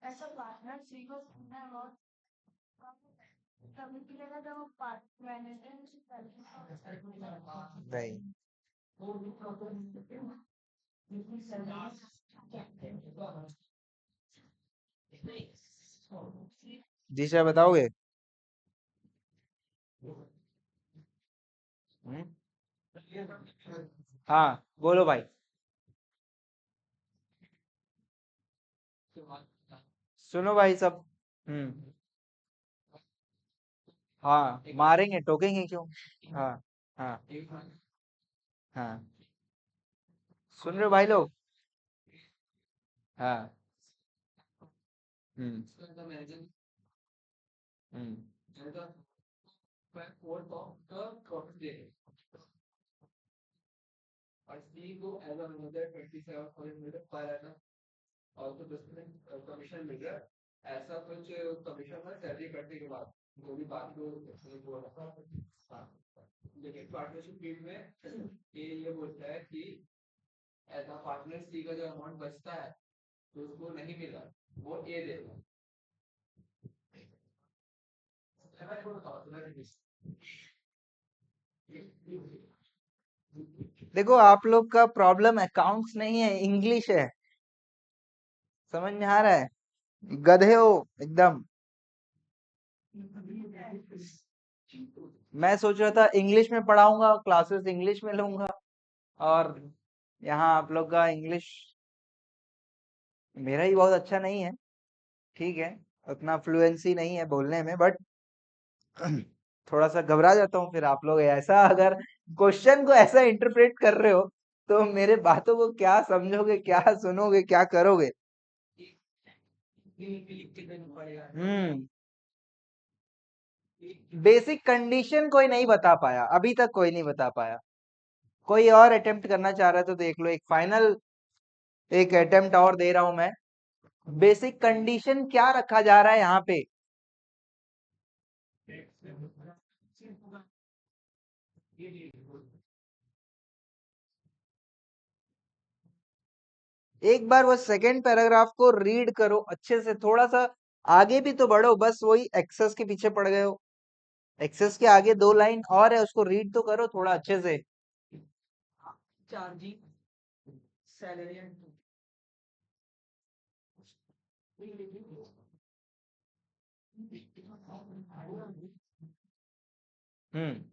ऐसा पार्टनर सी को सुनना है बहुत कभी भी लगा जब वो नहीं। दिशा बताओगे? हम्म? हाँ बोलो भाई। सुनो भाई सब। हम्म। हाँ मारेंगे टोकेंगे क्यों? हाँ। हाँ। हाँ। सुन रहे हो भाई लोग? हाँ। हम्म। हम्म। देखो आप लोग का प्रॉब्लम अकाउंट्स नहीं है, इंग्लिश है। समझ में आ रहा है? गधे हो एकदम। मैं सोच रहा था इंग्लिश में पढ़ाऊंगा, क्लासेस इंग्लिश में लूंगा, और यहाँ आप लोग का इंग्लिश मेरा ही बहुत अच्छा नहीं है। ठीक है, उतना फ्लुएंसी नहीं है बोलने में, बट थोड़ा सा घबरा जाता हूँ। फिर आप लोग ऐसा अगर क्वेश्चन को ऐसा इंटरप्रेट कर रहे हो तो मेरे बातों को क्या समझोगे, क्या सुनोगे, क्या करोगे? हम्म। बेसिक कंडीशन कोई नहीं बता पाया अभी तक, कोई नहीं बता पाया। कोई और अटेम्प्ट करना चाह रहा है तो देख लो, एक फाइनल एक अटेम्प्ट और दे रहा हूं मैं। बेसिक कंडीशन क्या रखा जा रहा है यहाँ पे? एक बार वो सेकंड पैराग्राफ को रीड करो अच्छे से, थोड़ा सा आगे भी तो बढ़ो। बस वही एक्सेस के पीछे पड़ गए हो। एक्सेस के आगे 2 लाइन और है, उसको रीड तो करो थोड़ा अच्छे से। हम्म।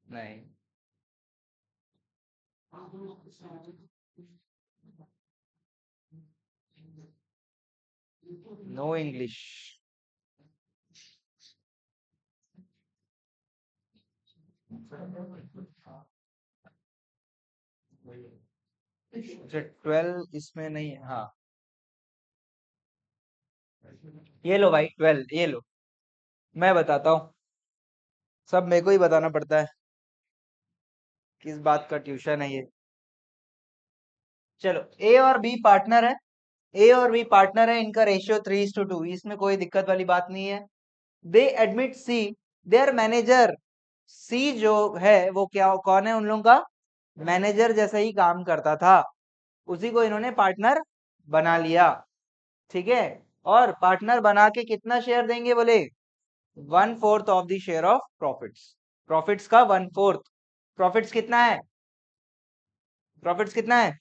नहीं। No English. अच्छा 12 इसमें नहीं है, हाँ। ये लो भाई 12, ये लो। मैं बताता हूँ, सब मेरे को ही बताना पड़ता है। किस बात का ट्यूशन है ये? चलो, ए और बी पार्टनर है। ए और बी पार्टनर है, इनका रेशियो 3:2, इसमें कोई दिक्कत वाली बात नहीं है। They admit C their manager, C जो है वो क्या कौन है उन लोगों का मैनेजर जैसा ही काम करता था, उसी को इन्होंने पार्टनर बना लिया। ठीक है, और पार्टनर बना के कितना शेयर देंगे बोले 1/4 of the share of profits. Profits का 1/4। प्रॉफिट्स कितना है? प्रॉफिट्स कितना है?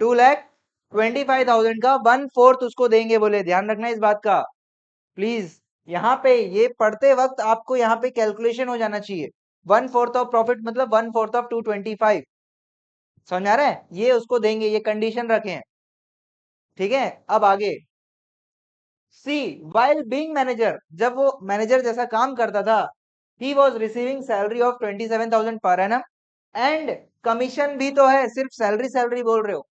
2,25,000 का 1/4 उसको देंगे बोले। ध्यान रखना इस बात का प्लीज। यहाँ पे ये पढ़ते वक्त आपको यहाँ पे कैलकुलेशन हो जाना चाहिए। 1/4 ऑफ प्रॉफिट मतलब 1/4 ऑफ 225। समझ आ रहा है? ये उसको देंगे, ये कंडीशन रखे हैं। ठीक है, अब आगे सी वाइल बीइंग मैनेजर, जब वो मैनेजर जैसा काम करता था, he was receiving salary of 27,000 per annum and commission भी तो है, सिर्फ सैलरी सैलरी बोल रहे हो,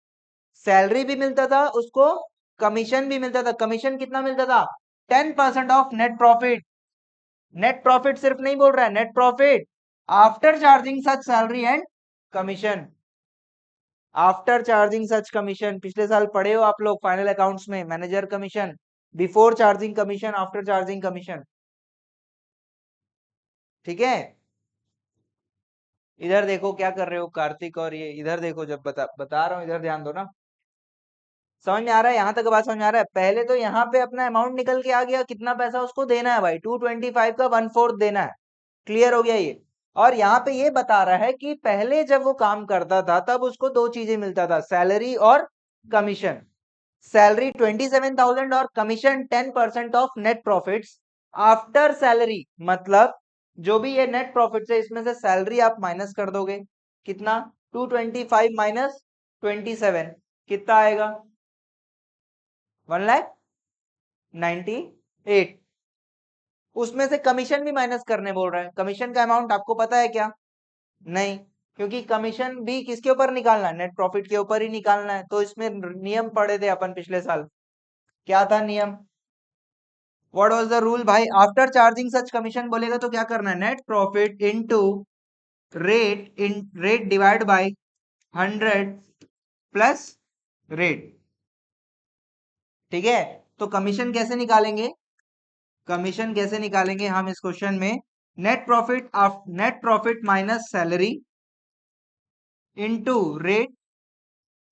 सैलरी भी मिलता था उसको, कमीशन भी मिलता था। कमीशन कितना मिलता था? 10% of net profit. Net profit सिर्फ नहीं बोल रहा है, net profit after charging such salary and commission. After charging such commission पिछले साल पढ़े हो आप लोग फाइनल अकाउंट्स में, manager commission, before charging commission, after charging commission. ठीक है, इधर देखो क्या कर रहे हो कार्तिक, और ये इधर देखो, जब बता रहा हूं इधर ध्यान दो ना। समझ में आ रहा है? यहां तक बात समझ में आ रहा है? पहले तो यहाँ पे अपना अमाउंट निकल के आ गया, कितना पैसा उसको देना है भाई, 225 का 1/4 देना है। क्लियर हो गया ये? और यहाँ पे ये बता रहा है कि पहले जब वो काम करता था तब उसको दो चीजें मिलता था, सैलरी और कमीशन। सैलरी 27,000 और commission 10% of net profits after salary, मतलब जो भी ये नेट प्रॉफिट्स है इसमें से सैलरी आप माइनस कर दोगे। कितना? 225 माइनस 27 कितना आएगा? 1,98,000। उसमें से कमीशन भी माइनस करने बोल रहा है। कमीशन का अमाउंट आपको पता है क्या? नहीं, क्योंकि कमीशन भी किसके ऊपर निकालना है? नेट प्रॉफिट के ऊपर ही निकालना है। तो इसमें नियम पढ़े थे अपन पिछले साल। क्या था नियम? व्हाट वाज द रूल भाई? आफ्टर चार्जिंग सच कमीशन बोलेगा तो क्या करना है? Net profit into rate divide by 100 plus rate. ठीक है, तो कमीशन कैसे निकालेंगे? कमीशन कैसे निकालेंगे हम इस क्वेश्चन में? Net profit minus salary into rate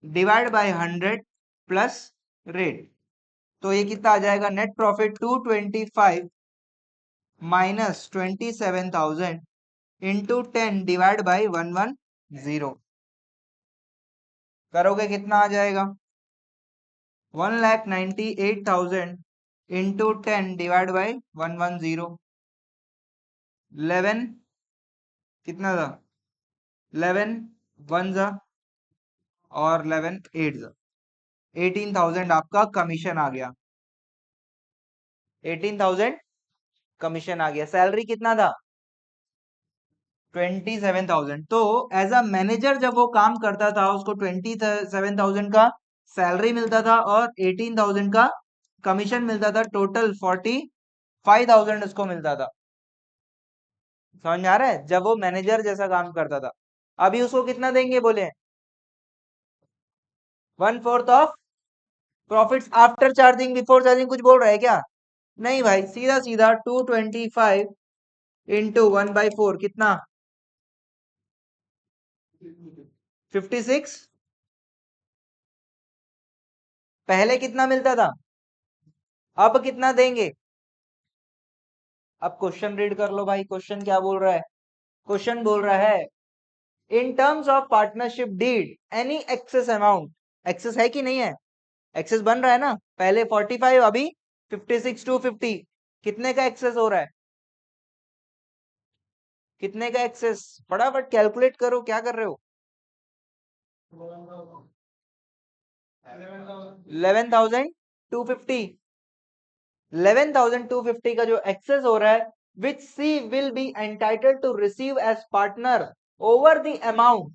divide by 100 plus rate. तो ये कितना आ जाएगा? Net profit 225 minus 27,000 into 10 divide by 110। करोगे कितना आ जाएगा? 1,98,000 इंटू 10 डिवाइड बाई 110। 11 कितना था? 11 वन जा और 11 एट जा, 18,000 आपका कमीशन आ गया। 18,000 कमीशन आ गया। सैलरी कितना था? 27,000। तो एज अ मैनेजर जब वो काम करता था उसको 27,000 का सैलरी मिलता था और 18,000 का कमीशन मिलता था। टोटल 45,000 उसको मिलता था। समझ में आ रहा है? जब वो मैनेजर जैसा काम करता था। अभी उसको कितना देंगे बोले? 1/4 of profits after charging before charging. कुछ बोल रहा है क्या? नहीं भाई, सीधा सीधा 225 इंटू 1/4 कितना? 56। पहले कितना मिलता था, अब कितना देंगे? अब क्वेश्चन रीड कर लो भाई, क्वेश्चन क्या बोल रहा है? क्वेश्चन बोल रहा है in terms of partnership deed any excess amount. Excess है कि नहीं है? एक्सेस बन रहा है ना? पहले 45, अभी 56 टू 50। कितने का एक्सेस हो रहा है? कितने का एक्सेस? फटाफट कैलकुलेट करो, क्या कर रहे हो? 11,250। 11,250 का जो एक्सेस हो रहा है, which C will be entitled to receive as partner over the amount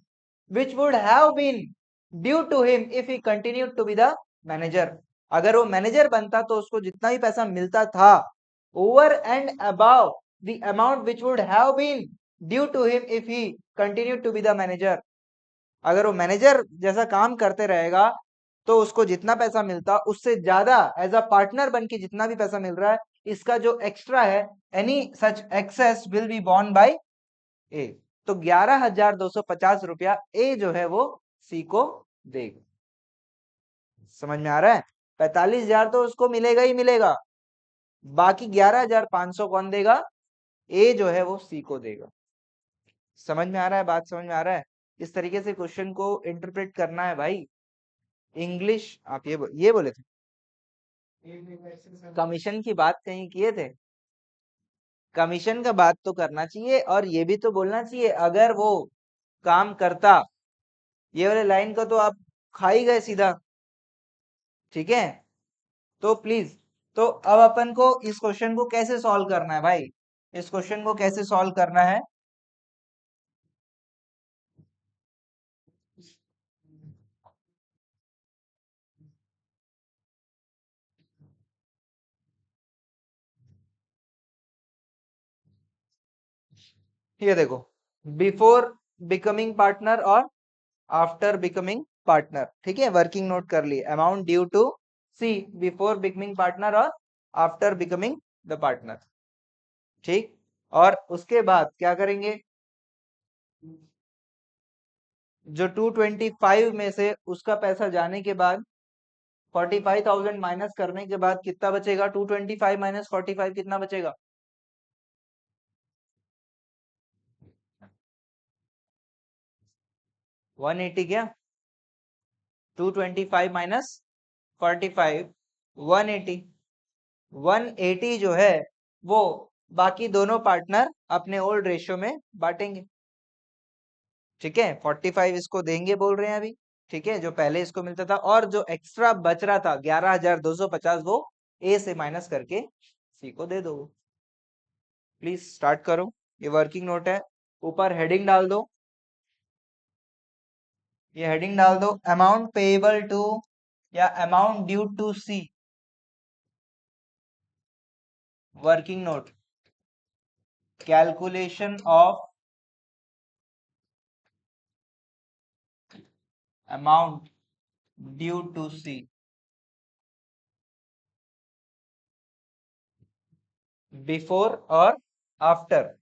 which would have been due to him if he continued to be the manager। अगर वो मैनेजर बनता तो उसको जितना भी पैसा मिलता था over and above the amount which would have been due to him if he continued to be the manager। अगर वो मैनेजर जैसा काम करते रहेगा तो उसको जितना पैसा मिलता उससे ज्यादा एज अ पार्टनर बन के जितना भी पैसा मिल रहा है इसका जो एक्स्ट्रा है, any such excess will be borne by A. तो 11,250 रुपया ए जो है वो सी को देगा। समझ में आ रहा है? 45,000 तो उसको मिलेगा ही मिलेगा, बाकी 11,500 कौन देगा? ए जो है वो सी को देगा। समझ में आ रहा है? बात समझ में आ रहा है? इस तरीके से क्वेश्चन को इंटरप्रेट करना है भाई। इंग्लिश आप ये बोले थे, कमीशन की बात कहीं किए थे? कमीशन का बात तो करना चाहिए, और ये भी तो बोलना चाहिए अगर वो काम करता, ये वाले लाइन का तो आप खा ही गए सीधा। ठीक है, तो प्लीज, तो अब अपन को इस क्वेश्चन को कैसे सॉल्व करना है भाई? इस क्वेश्चन को कैसे सॉल्व करना है? ये देखो, बिफोर बिकमिंग पार्टनर और आफ्टर बिकमिंग पार्टनर। ठीक है, वर्किंग नोट कर लिए, amount due to C before becoming partner और आफ्टर बिकमिंग द पार्टनर। ठीक, और उसके बाद क्या करेंगे? जो 225 में से उसका पैसा जाने के बाद 45,000 माइनस करने के बाद कितना बचेगा? 225 माइनस 45 कितना बचेगा? 180 क्या? 225 माइनस 45 180। 180 जो है वो बाकी दोनों पार्टनर अपने ओल्ड रेशियो में बांटेंगे। ठीक है, 45 इसको देंगे बोल रहे हैं अभी। ठीक है, जो पहले इसको मिलता था, और जो एक्स्ट्रा बच रहा था 11,250 वो ए से माइनस करके सी को दे दो। प्लीज स्टार्ट करो, ये वर्किंग नोट है। ऊपर हेडिंग डाल दो, ये हेडिंग डाल दो, अमाउंट पेएबल टू या amount due to C. Working note, calculation of amount due to C before और आफ्टर।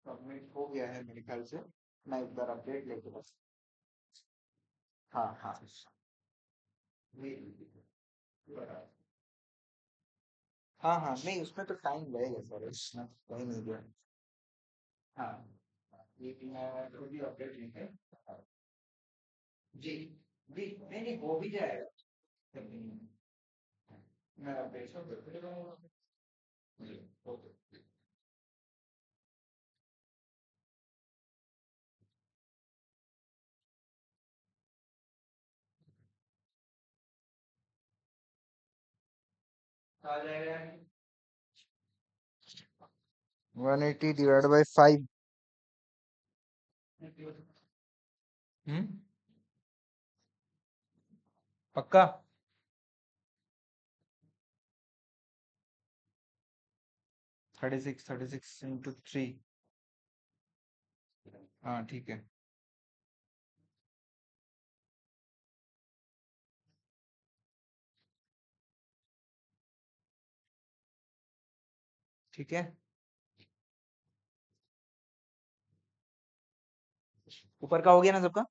सबमिट हो गया है मेरे ख्याल से। मैं एक बार अपडेट लेके बस। हाँ हाँ। हाँ हाँ, नहीं उसमें तो टाइम लगेगा सर, इसमें तो कहीं नहीं गया। हाँ, ये मैं खुद ही अपडेट लेंगे। जी जी, नहीं नहीं हो भी जाएगा। मैं अपडेट करते रहूँगा। जी, ओके। आ जाएगा। 180 डिवाइड बाय 5। हम्म, पक्का। 36 इंटू 3। हाँ ठीक है। ठीक है, ऊपर का हो गया ना सबका।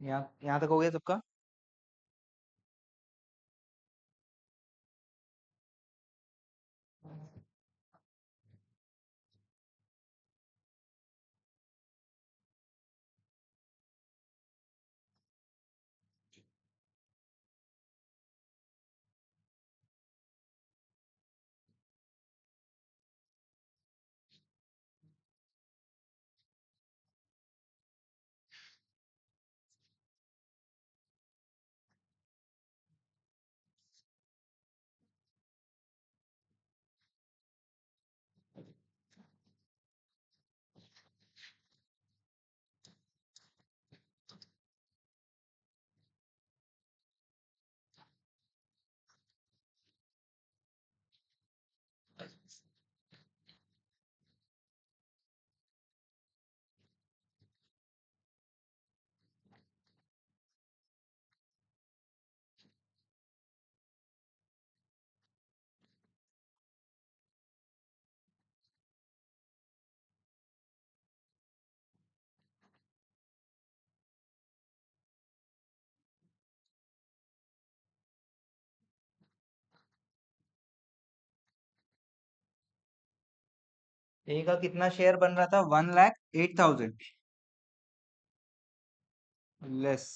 यहाँ तक हो गया सबका। ए का कितना शेयर बन रहा था? 1,08,000 लेस।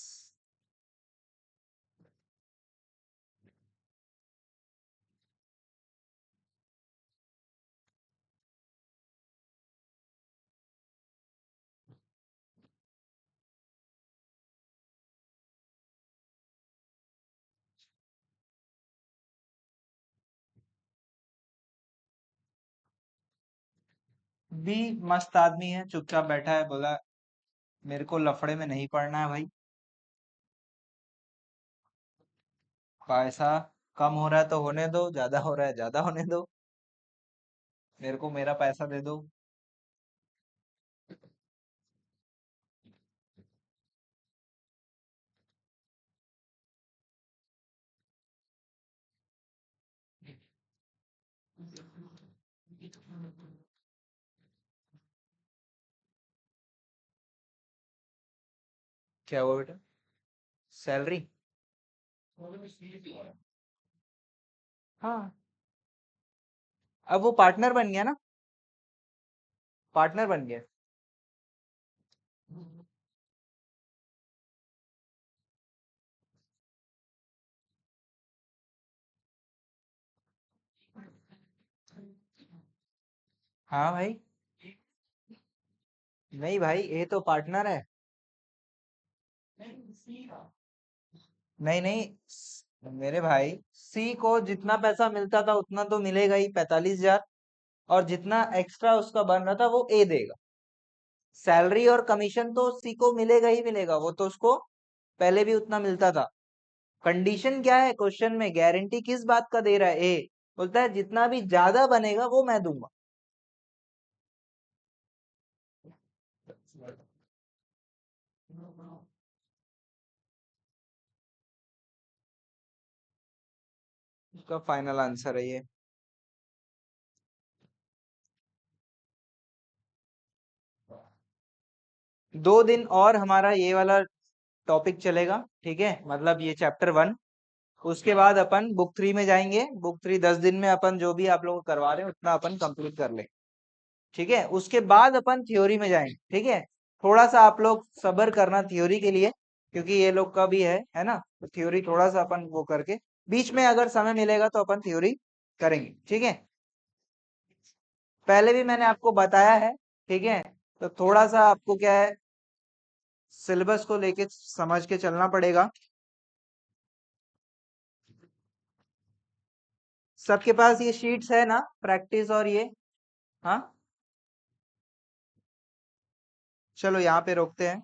बी मस्त आदमी है, चुपचाप बैठा है, बोला मेरे को लफड़े में नहीं पड़ना है भाई। पैसा कम हो रहा है तो होने दो, ज्यादा हो रहा है ज्यादा होने दो, मेरे को मेरा पैसा दे दो। क्या हुआ बेटा? सैलरी? हाँ, अब वो पार्टनर बन गया ना, पार्टनर बन गया। हाँ भाई। नहीं भाई, ये तो पार्टनर है। नहीं नहीं, मेरे भाई, सी को जितना पैसा मिलता था उतना तो मिलेगा ही, 45,000। और जितना एक्स्ट्रा उसका बन रहा था वो ए देगा। सैलरी और कमीशन तो सी को मिलेगा ही मिलेगा, वो तो उसको पहले भी उतना मिलता था। कंडीशन क्या है क्वेश्चन में? गारंटी किस बात का दे रहा है? ए बोलता है जितना भी ज्यादा बनेगा वो मैं दूंगा। उसका फाइनल आंसर है ये। 2 दिन और हमारा ये वाला टॉपिक चलेगा, ठीक है, मतलब ये चैप्टर 1। उसके बाद अपन बुक 3 में जाएंगे। बुक 3 10 दिन में अपन जो भी आप लोग को करवा रहे हैं उतना अपन कंप्लीट कर लेंगे, ठीक है। उसके बाद अपन थ्योरी में जाएंगे, ठीक है। थोड़ा सा आप लोग सब्र करना थ्योरी के लिए, क्योंकि ये लोग का भी है ना, तो थ्योरी थोड़ा सा अपन वो करके बीच में अगर समय मिलेगा तो अपन थ्योरी करेंगे, ठीक है। पहले भी मैंने आपको बताया है, ठीक है। तो थोड़ा सा आपको क्या है, सिलेबस को लेके समझ के चलना पड़ेगा। सबके पास ये शीट्स है ना, प्रैक्टिस और ये? हाँ, चलो यहाँ पे रोकते हैं।